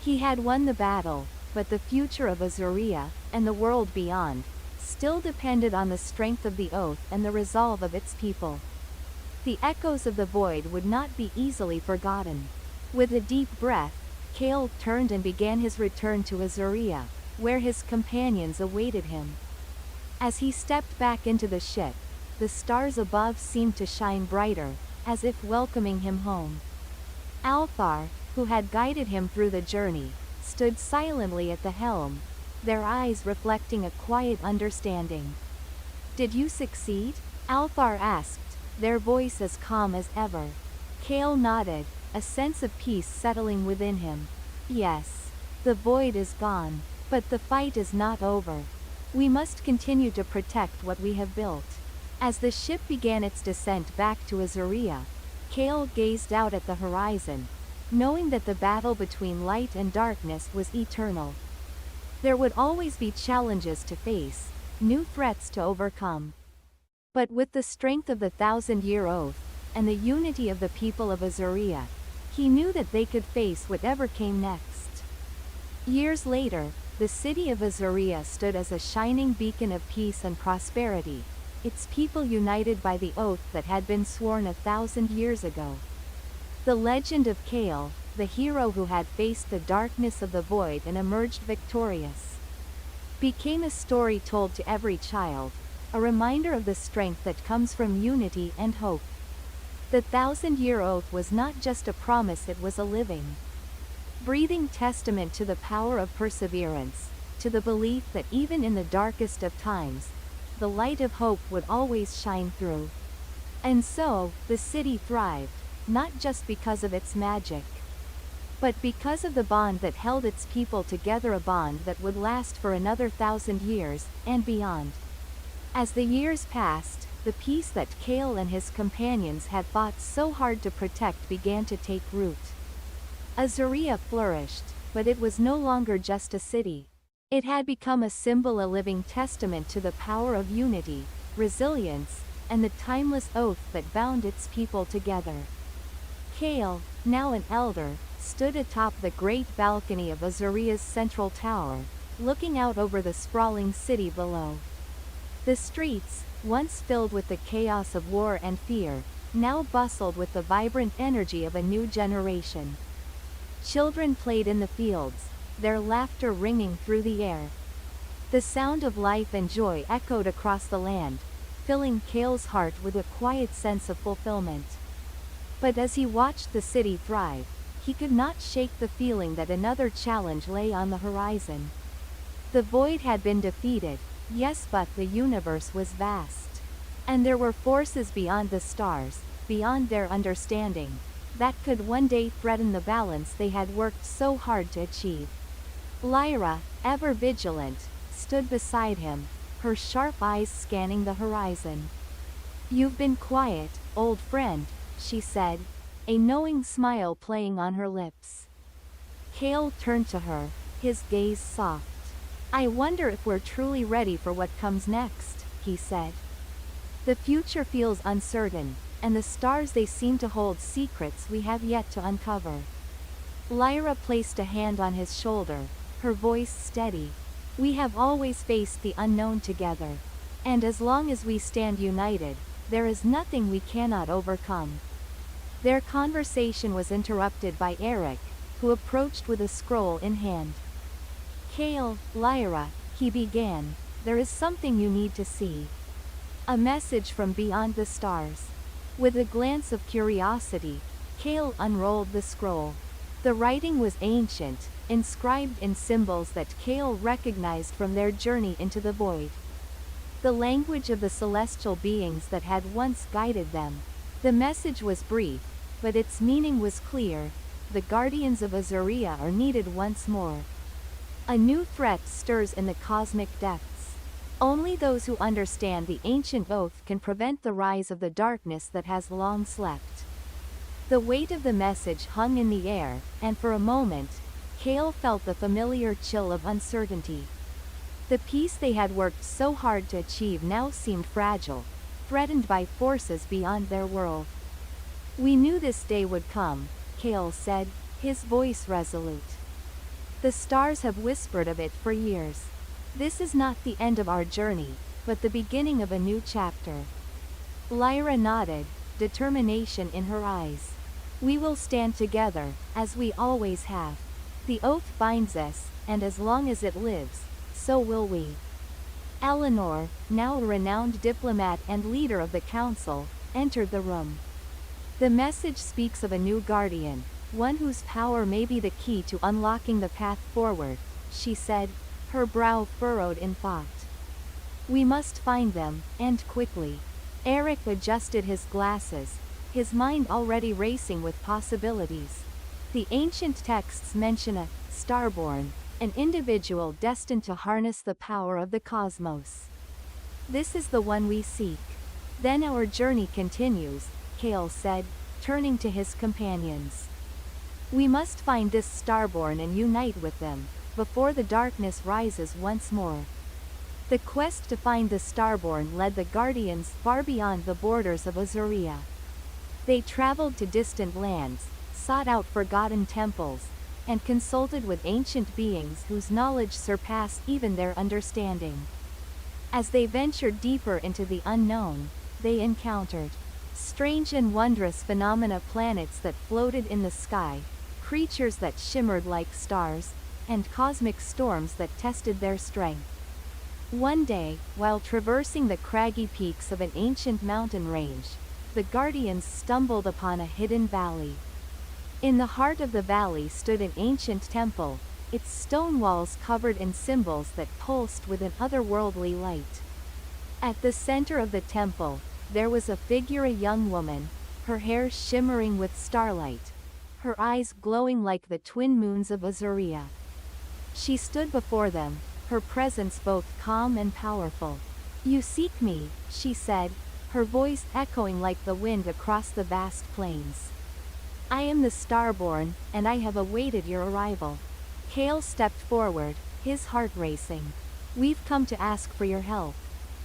He had won the battle, but the future of Azuria, and the world beyond, still depended on the strength of the oath and the resolve of its people. The echoes of the void would not be easily forgotten. With a deep breath, Kale turned and began his return to Azuria, where his companions awaited him. As he stepped back into the ship, the stars above seemed to shine brighter, as if welcoming him home. Althar, who had guided him through the journey, stood silently at the helm, their eyes reflecting a quiet understanding. "Did you succeed?" Althar asked, their voice as calm as ever. Kale nodded, a sense of peace settling within him. "Yes. The void is gone, but the fight is not over. We must continue to protect what we have built." As the ship began its descent back to Azuria, Kale gazed out at the horizon, knowing that the battle between light and darkness was eternal. There would always be challenges to face, new threats to overcome. But with the strength of the 1,000-year oath, and the unity of the people of Azuria, he knew that they could face whatever came next. Years later, the city of Azuria stood as a shining beacon of peace and prosperity, its people united by the oath that had been sworn 1,000 years ago. The legend of Kale, the hero who had faced the darkness of the void and emerged victorious, became a story told to every child, a reminder of the strength that comes from unity and hope. The 1,000-year oath was not just a promise, it was a living, breathing testament to the power of perseverance, to the belief that even in the darkest of times, the light of hope would always shine through. And so, the city thrived, not just because of its magic, but because of the bond that held its people together, a bond that would last for another 1,000 years, and beyond. As the years passed, the peace that Kale and his companions had fought so hard to protect began to take root. Azuria flourished, but it was no longer just a city. It had become a symbol, a living testament to the power of unity, resilience, and the timeless oath that bound its people together. Kale, now an elder, stood atop the great balcony of Azuria's central tower, looking out over the sprawling city below. The streets, once filled with the chaos of war and fear, now bustled with the vibrant energy of a new generation. Children played in the fields, their laughter ringing through the air. The sound of life and joy echoed across the land, filling Kale's heart with a quiet sense of fulfillment. But as he watched the city thrive, he could not shake the feeling that another challenge lay on the horizon. The void had been defeated, yes, but the universe was vast. And there were forces beyond the stars, beyond their understanding, that could one day threaten the balance they had worked so hard to achieve. Lyra, ever vigilant, stood beside him, her sharp eyes scanning the horizon. "You've been quiet, old friend," she said, a knowing smile playing on her lips. Kale turned to her, his gaze soft. "I wonder if we're truly ready for what comes next," he said. "The future feels uncertain, and the stars, they seem to hold secrets we have yet to uncover." Lyra placed a hand on his shoulder, her voice steady. "We have always faced the unknown together. And as long as we stand united, there is nothing we cannot overcome." Their conversation was interrupted by Eric, who approached with a scroll in hand. "Kale, Lyra," he began, "there is something you need to see. A message from beyond the stars." With a glance of curiosity, Kale unrolled the scroll. The writing was ancient, inscribed in symbols that Kale recognized from their journey into the void. The language of the celestial beings that had once guided them. The message was brief, but its meaning was clear: the guardians of Azuria are needed once more. A new threat stirs in the cosmic depths. Only those who understand the ancient oath can prevent the rise of the darkness that has long slept. The weight of the message hung in the air, and for a moment, Kale felt the familiar chill of uncertainty. The peace they had worked so hard to achieve now seemed fragile, threatened by forces beyond their world. We knew this day would come, Kale said, his voice resolute. The stars have whispered of it for years. This is not the end of our journey, but the beginning of a new chapter. Lyra nodded, determination in her eyes. We will stand together, as we always have. The oath binds us, and as long as it lives, so will we. Eleanor, now a renowned diplomat and leader of the council, entered the room. The message speaks of a new guardian, one whose power may be the key to unlocking the path forward, she said, her brow furrowed in thought. We must find them, and quickly. Eric adjusted his glasses, his mind already racing with possibilities. The ancient texts mention a starborn, an individual destined to harness the power of the cosmos. This is the one we seek. Then our journey continues, Kale said, turning to his companions. We must find this starborn and unite with them, before the darkness rises once more. The quest to find the starborn led the Guardians far beyond the borders of Azuria. They traveled to distant lands, sought out forgotten temples, and consulted with ancient beings whose knowledge surpassed even their understanding. As they ventured deeper into the unknown, they encountered strange and wondrous phenomena, planets that floated in the sky, creatures that shimmered like stars, and cosmic storms that tested their strength. One day, while traversing the craggy peaks of an ancient mountain range, the Guardians stumbled upon a hidden valley. In the heart of the valley stood an ancient temple, its stone walls covered in symbols that pulsed with an otherworldly light. At the center of the temple, there was a figure, a young woman, her hair shimmering with starlight, her eyes glowing like the twin moons of Azuria. She stood before them, her presence both calm and powerful. You seek me, she said, her voice echoing like the wind across the vast plains. I am the Starborn, and I have awaited your arrival. Kale stepped forward, his heart racing. We've come to ask for your help.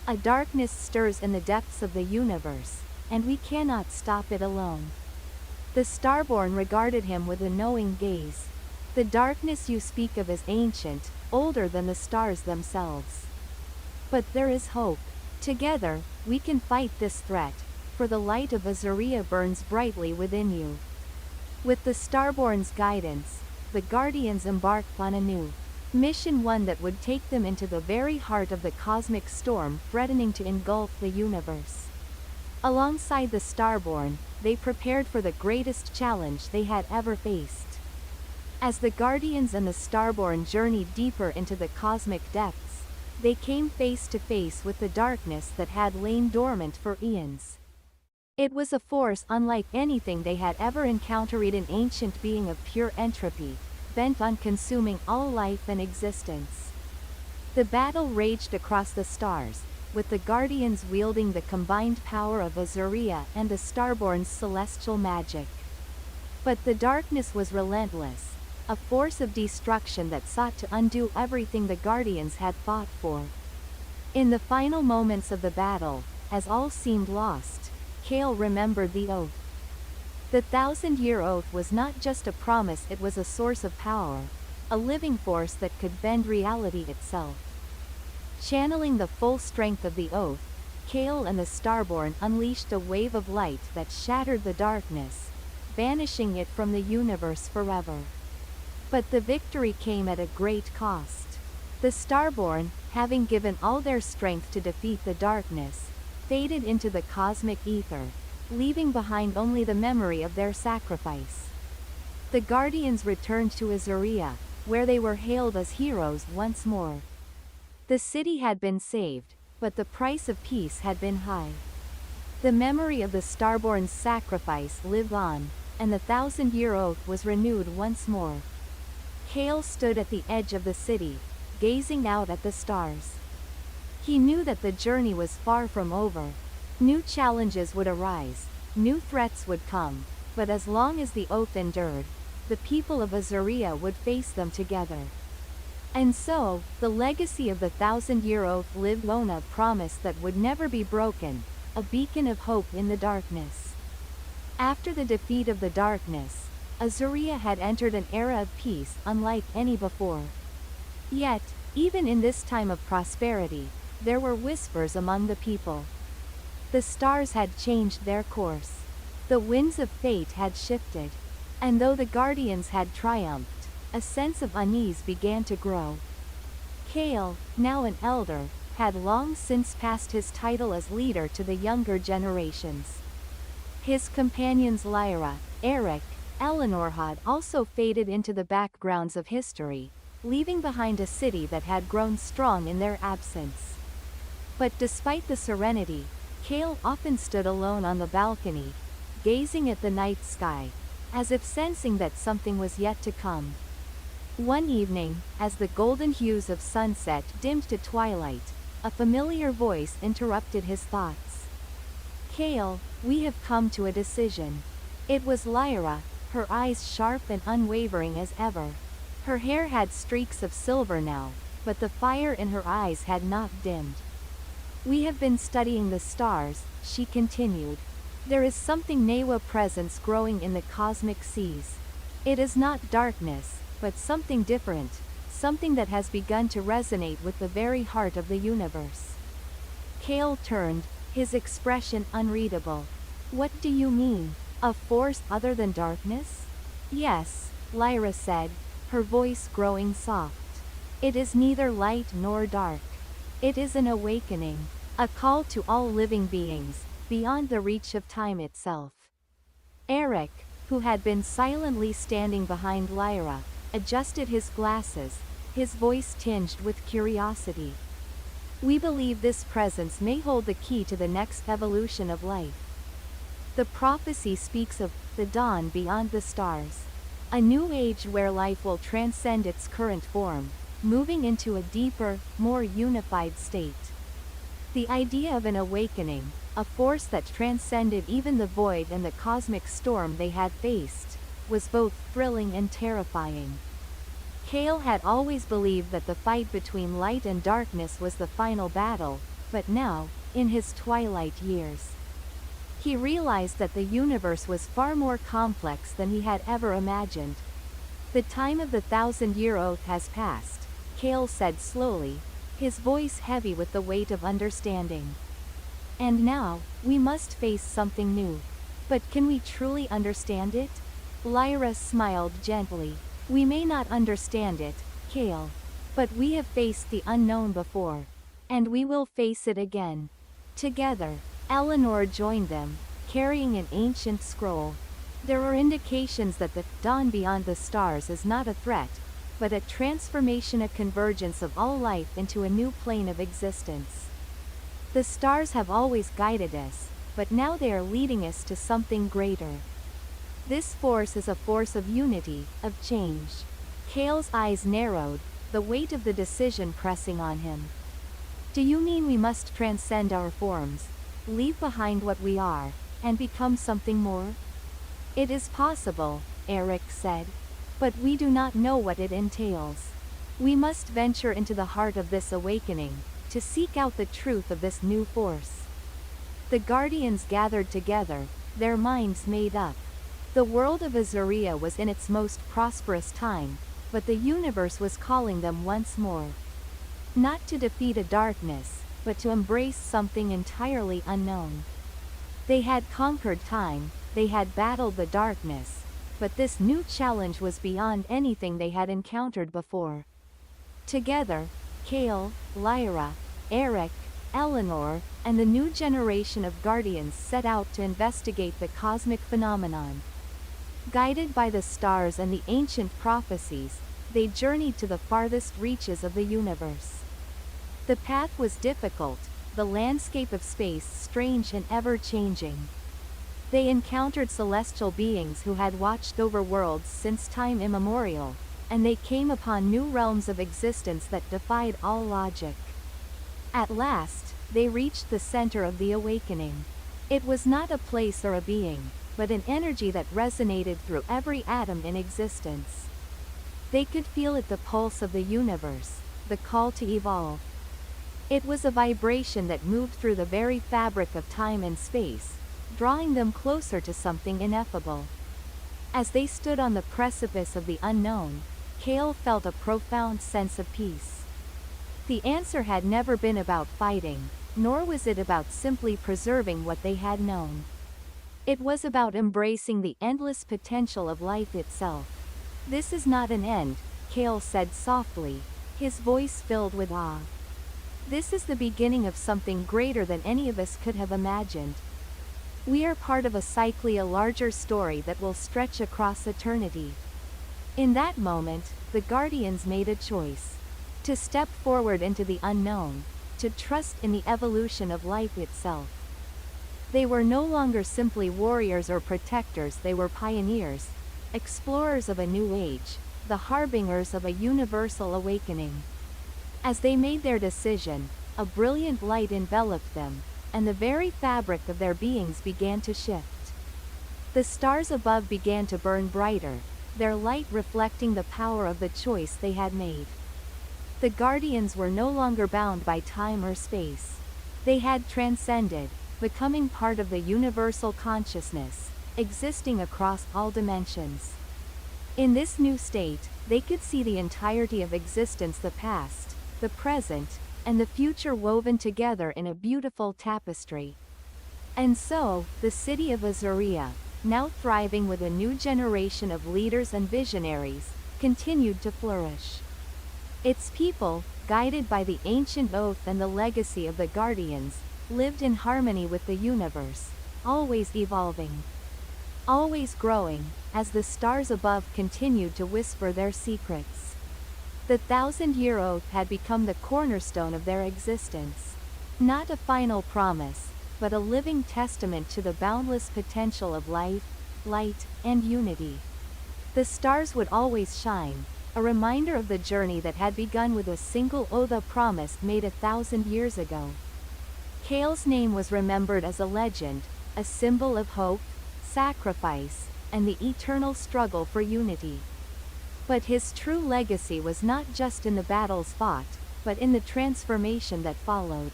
A darkness stirs in the depths of the universe, and we cannot stop it alone. The Starborn regarded him with a knowing gaze. The darkness you speak of is ancient, older than the stars themselves. But there is hope. Together, we can fight this threat, for the light of Azuria burns brightly within you. With the Starborn's guidance, the Guardians embarked on a new mission, one that would take them into the very heart of the cosmic storm threatening to engulf the universe. Alongside the Starborn, they prepared for the greatest challenge they had ever faced. As the Guardians and the Starborn journeyed deeper into the cosmic depths, they came face to face with the darkness that had lain dormant for eons. It was a force unlike anything they had ever encountered, an ancient being of pure entropy, bent on consuming all life and existence. The battle raged across the stars, with the Guardians wielding the combined power of Azuria and the Starborn's celestial magic. But the darkness was relentless, a force of destruction that sought to undo everything the Guardians had fought for. In the final moments of the battle, as all seemed lost, Kale remembered the oath. The 1,000-year oath was not just a promise, it was a source of power, a living force that could bend reality itself. Channeling the full strength of the oath, Kale and the Starborn unleashed a wave of light that shattered the darkness, banishing it from the universe forever. But the victory came at a great cost. The Starborn, having given all their strength to defeat the darkness, faded into the cosmic ether, leaving behind only the memory of their sacrifice. The Guardians returned to Azuria, where they were hailed as heroes once more. The city had been saved, but the price of peace had been high. The memory of the Starborn's sacrifice lived on, and the 1,000-year oath was renewed once more. Kale stood at the edge of the city, gazing out at the stars. He knew that the journey was far from over. New challenges would arise, new threats would come, but as long as the oath endured, the people of Azuria would face them together. And so, the legacy of the 1,000-year oath lived on, a promise that would never be broken, a beacon of hope in the darkness. After the defeat of the darkness, Azuria had entered an era of peace unlike any before. Yet, even in this time of prosperity, there were whispers among the people. The stars had changed their course. The winds of fate had shifted. And though the guardians had triumphed, a sense of unease began to grow. Kale, now an elder, had long since passed his title as leader to the younger generations. His companions Lyra, Eric, Eleanor had also faded into the backgrounds of history, leaving behind a city that had grown strong in their absence. But despite the serenity, Kale often stood alone on the balcony, gazing at the night sky, as if sensing that something was yet to come. One evening, as the golden hues of sunset dimmed to twilight, a familiar voice interrupted his thoughts. "Kale, we have come to a decision." It was Lyra, her eyes sharp and unwavering as ever. Her hair had streaks of silver now, but the fire in her eyes had not dimmed. "We have been studying the stars," she continued. "There is something Newa presence growing in the cosmic seas. It is not darkness, but something different, something that has begun to resonate with the very heart of the universe." Kale turned, his expression unreadable. "What do you mean? A force other than darkness?" "Yes," Lyra said, her voice growing soft. "It is neither light nor dark. It is an awakening, a call to all living beings, beyond the reach of time itself." Eric, who had been silently standing behind Lyra, adjusted his glasses, his voice tinged with curiosity. "We believe this presence may hold the key to the next evolution of life. The prophecy speaks of the dawn beyond the stars, a new age where life will transcend its current form, moving into a deeper, more unified state." The idea of an awakening, a force that transcended even the void and the cosmic storm they had faced, was both thrilling and terrifying. Kale had always believed that the fight between light and darkness was the final battle, but now, in his twilight years, he realized that the universe was far more complex than he had ever imagined. "The time of the 1,000-year oath has passed," Kale said slowly, his voice heavy with the weight of understanding. "And now, we must face something new. But can we truly understand it?" Lyra smiled gently. "We may not understand it, Kale. But we have faced the unknown before. And we will face it again. Together." Eleanor joined them, carrying an ancient scroll. "There are indications that the dawn beyond the stars is not a threat, but a transformation, a convergence of all life into a new plane of existence. The stars have always guided us, but now they are leading us to something greater. This force is a force of unity, of change." Kale's eyes narrowed, the weight of the decision pressing on him. "Do you mean we must transcend our forms, leave behind what we are, and become something more?" "It is possible," Eric said. "But we do not know what it entails. We must venture into the heart of this awakening, to seek out the truth of this new force." The guardians gathered together, their minds made up. The world of Azuria was in its most prosperous time, but the universe was calling them once more. Not to defeat a darkness, but to embrace something entirely unknown. They had conquered time, they had battled the darkness, but this new challenge was beyond anything they had encountered before. Together, Kale, Lyra, Eric, Eleanor, and the new generation of guardians set out to investigate the cosmic phenomenon. Guided by the stars and the ancient prophecies, they journeyed to the farthest reaches of the universe. The path was difficult, the landscape of space strange and ever-changing. They encountered celestial beings who had watched over worlds since time immemorial, and they came upon new realms of existence that defied all logic. At last, they reached the center of the awakening. It was not a place or a being, but an energy that resonated through every atom in existence. They could feel it, the pulse of the universe, the call to evolve. It was a vibration that moved through the very fabric of time and space, drawing them closer to something ineffable. As they stood on the precipice of the unknown, Kale felt a profound sense of peace. The answer had never been about fighting, nor was it about simply preserving what they had known. It was about embracing the endless potential of life itself. "This is not an end," Kale said softly, his voice filled with awe. "This is the beginning of something greater than any of us could have imagined. We are part of a larger story that will stretch across eternity." In that moment, the Guardians made a choice. To step forward into the unknown, to trust in the evolution of life itself. They were no longer simply warriors or protectors, they were pioneers, explorers of a new age, the harbingers of a universal awakening. As they made their decision, a brilliant light enveloped them, and the very fabric of their beings began to shift. The stars above began to burn brighter, their light reflecting the power of the choice they had made. The Guardians were no longer bound by time or space. They had transcended, becoming part of the universal consciousness, existing across all dimensions. In this new state, they could see the entirety of existence, the past, the present, and the future woven together in a beautiful tapestry. And so, the city of Azuria, now thriving with a new generation of leaders and visionaries, continued to flourish. Its people, guided by the ancient oath and the legacy of the Guardians, lived in harmony with the universe, always evolving, always growing, as the stars above continued to whisper their secrets. The 1,000-year oath had become the cornerstone of their existence. Not a final promise, but a living testament to the boundless potential of life, light, and unity. The stars would always shine, a reminder of the journey that had begun with a single oath, a promise made 1,000 years ago. Kale's name was remembered as a legend, a symbol of hope, sacrifice, and the eternal struggle for unity. But his true legacy was not just in the battles fought, but in the transformation that followed.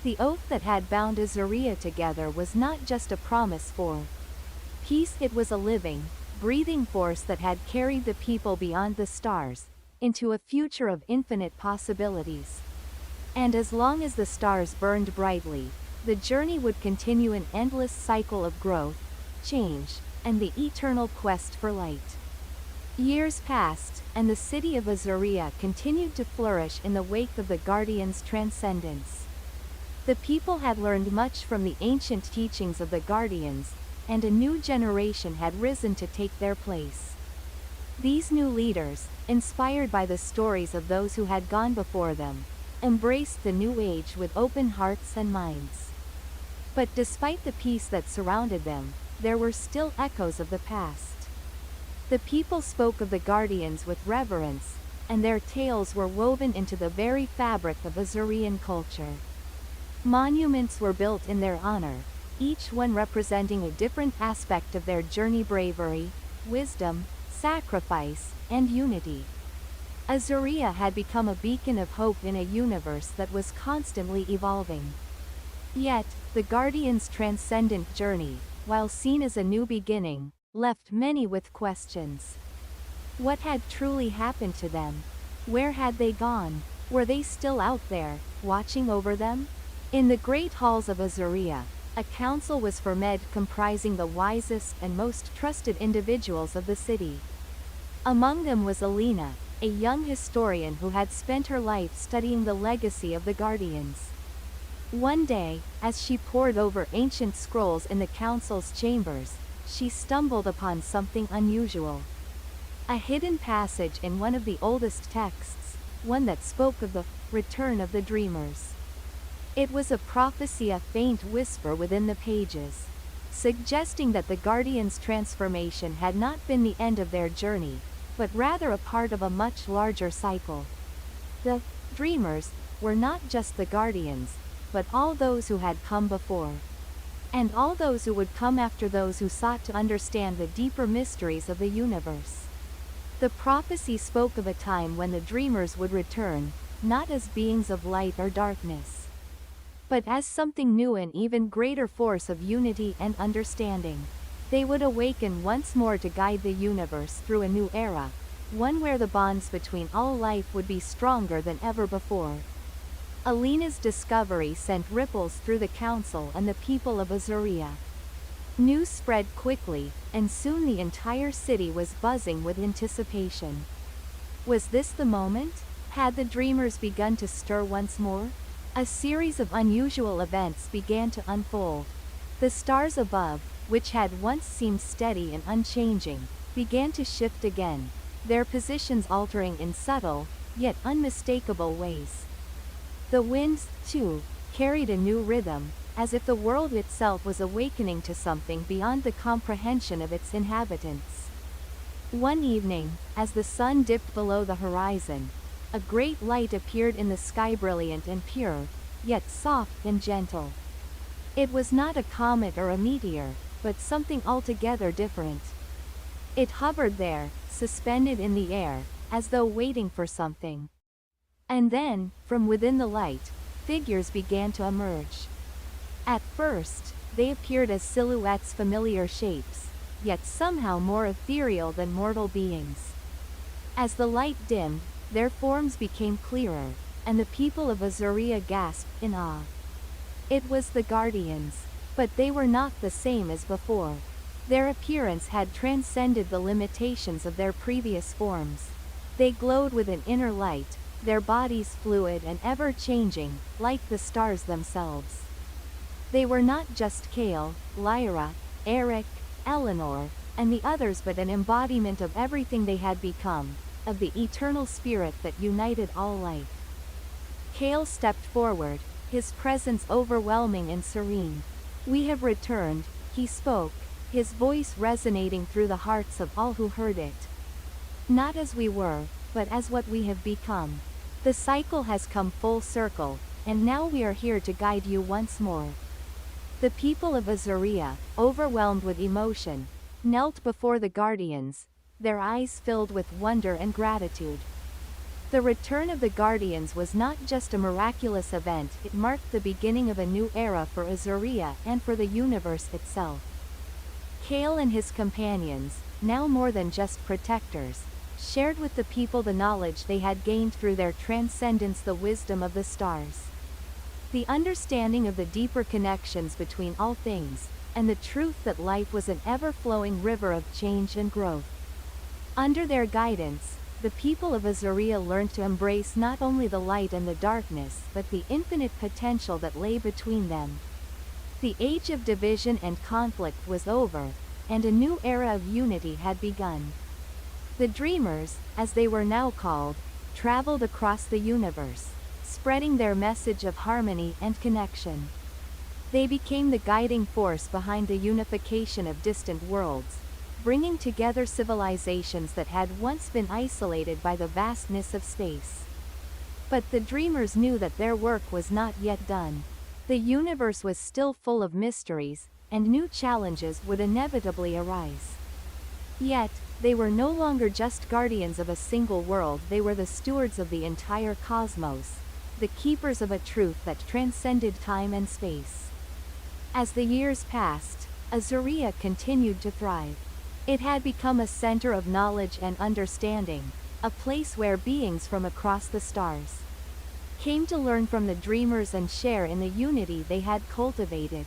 The oath that had bound Azuria together was not just a promise for peace, it was a living, breathing force that had carried the people beyond the stars, into a future of infinite possibilities. And as long as the stars burned brightly, the journey would continue, an endless cycle of growth, change, and the eternal quest for light. Years passed, and the city of Azuria continued to flourish in the wake of the Guardians' transcendence. The people had learned much from the ancient teachings of the Guardians, and a new generation had risen to take their place. These new leaders, inspired by the stories of those who had gone before them, embraced the new age with open hearts and minds. But despite the peace that surrounded them, there were still echoes of the past. The people spoke of the Guardians with reverence, and their tales were woven into the very fabric of Azurian culture. Monuments were built in their honor, each one representing a different aspect of their journey: bravery, wisdom, sacrifice, and unity. Azuria had become a beacon of hope in a universe that was constantly evolving. Yet, the Guardians' transcendent journey, while seen as a new beginning, left many with questions. What had truly happened to them? Where had they gone? Were they still out there, watching over them? In the great halls of Azuria, a council was formed comprising the wisest and most trusted individuals of the city. Among them was Alina, a young historian who had spent her life studying the legacy of the Guardians. One day, as she pored over ancient scrolls in the council's chambers, she stumbled upon something unusual. A hidden passage in one of the oldest texts, one that spoke of the return of the dreamers. It was a prophecy, a faint whisper within the pages, suggesting that the Guardians' transformation had not been the end of their journey, but rather a part of a much larger cycle. The dreamers were not just the Guardians, but all those who had come before, and all those who would come after, those who sought to understand the deeper mysteries of the universe. The prophecy spoke of a time when the dreamers would return, not as beings of light or darkness, but as something new and even greater force of unity and understanding. They would awaken once more to guide the universe through a new era, one where the bonds between all life would be stronger than ever before. Alina's discovery sent ripples through the council and the people of Azuria. News spread quickly, and soon the entire city was buzzing with anticipation. Was this the moment? Had the dreamers begun to stir once more? A series of unusual events began to unfold. The stars above, which had once seemed steady and unchanging, began to shift again, their positions altering in subtle, yet unmistakable ways. The winds, too, carried a new rhythm, as if the world itself was awakening to something beyond the comprehension of its inhabitants. One evening, as the sun dipped below the horizon, a great light appeared in the sky, brilliant and pure, yet soft and gentle. It was not a comet or a meteor, but something altogether different. It hovered there, suspended in the air, as though waiting for something. And then, from within the light, figures began to emerge. At first, they appeared as silhouettes, familiar shapes, yet somehow more ethereal than mortal beings. As the light dimmed, their forms became clearer, and the people of Azuria gasped in awe. It was the Guardians, but they were not the same as before. Their appearance had transcended the limitations of their previous forms. They glowed with an inner light, their bodies fluid and ever-changing, like the stars themselves. They were not just Kale, Lyra, Eric, Eleanor, and the others, but an embodiment of everything they had become, of the eternal spirit that united all life. Kale stepped forward, his presence overwhelming and serene. "We have returned," he spoke, his voice resonating through the hearts of all who heard it. "Not as we were, but as what we have become. The cycle has come full circle, and now we are here to guide you once more." The people of Azuria, overwhelmed with emotion, knelt before the Guardians, their eyes filled with wonder and gratitude. The return of the Guardians was not just a miraculous event, it marked the beginning of a new era for Azuria and for the universe itself. Kale and his companions, now more than just protectors, shared with the people the knowledge they had gained through their transcendence, the wisdom of the stars. The understanding of the deeper connections between all things, and the truth that life was an ever-flowing river of change and growth. Under their guidance, the people of Azuria learned to embrace not only the light and the darkness, but the infinite potential that lay between them. The age of division and conflict was over, and a new era of unity had begun. The Dreamers, as they were now called, traveled across the universe, spreading their message of harmony and connection. They became the guiding force behind the unification of distant worlds, bringing together civilizations that had once been isolated by the vastness of space. But the Dreamers knew that their work was not yet done. The universe was still full of mysteries, and new challenges would inevitably arise. Yet, they were no longer just guardians of a single world, they were the stewards of the entire cosmos, the keepers of a truth that transcended time and space. As the years passed, Azuria continued to thrive. It had become a center of knowledge and understanding, a place where beings from across the stars came to learn from the Dreamers and share in the unity they had cultivated.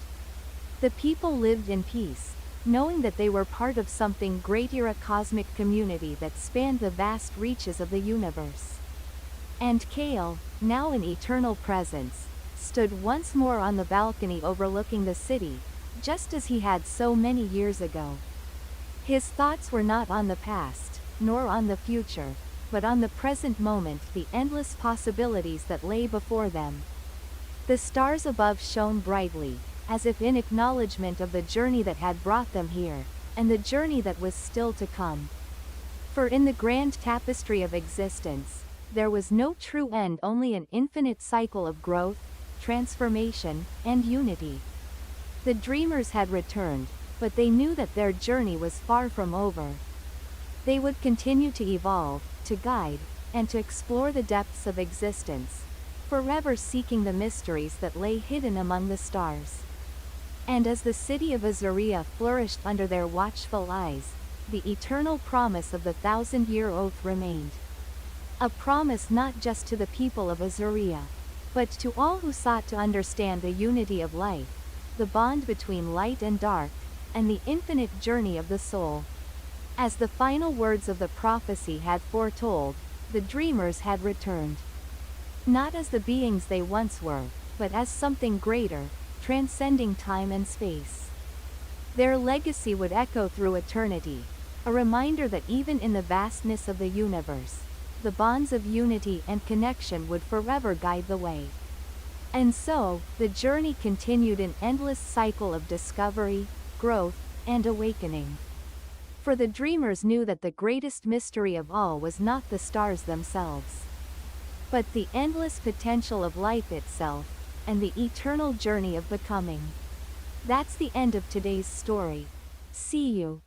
The people lived in peace, knowing that they were part of something greater, a cosmic community that spanned the vast reaches of the universe. And Kale, now an eternal presence, stood once more on the balcony overlooking the city, just as he had so many years ago. His thoughts were not on the past, nor on the future, but on the present moment, the endless possibilities that lay before them. The stars above shone brightly, as if in acknowledgement of the journey that had brought them here, and the journey that was still to come. For in the grand tapestry of existence, there was no true end, only an infinite cycle of growth, transformation, and unity. The Dreamers had returned, but they knew that their journey was far from over. They would continue to evolve, to guide, and to explore the depths of existence, forever seeking the mysteries that lay hidden among the stars. And as the city of Azaria flourished under their watchful eyes, the eternal promise of the 1,000-year oath remained. A promise not just to the people of Azaria, but to all who sought to understand the unity of life, the bond between light and dark, and the infinite journey of the soul. As the final words of the prophecy had foretold, the dreamers had returned. Not as the beings they once were, but as something greater, transcending time and space. Their legacy would echo through eternity, a reminder that even in the vastness of the universe, the bonds of unity and connection would forever guide the way. And so, the journey continued an endless cycle of discovery, growth, and awakening. For the dreamers knew that the greatest mystery of all was not the stars themselves, but the endless potential of life itself, and the eternal journey of becoming. That's the end of today's story. See you.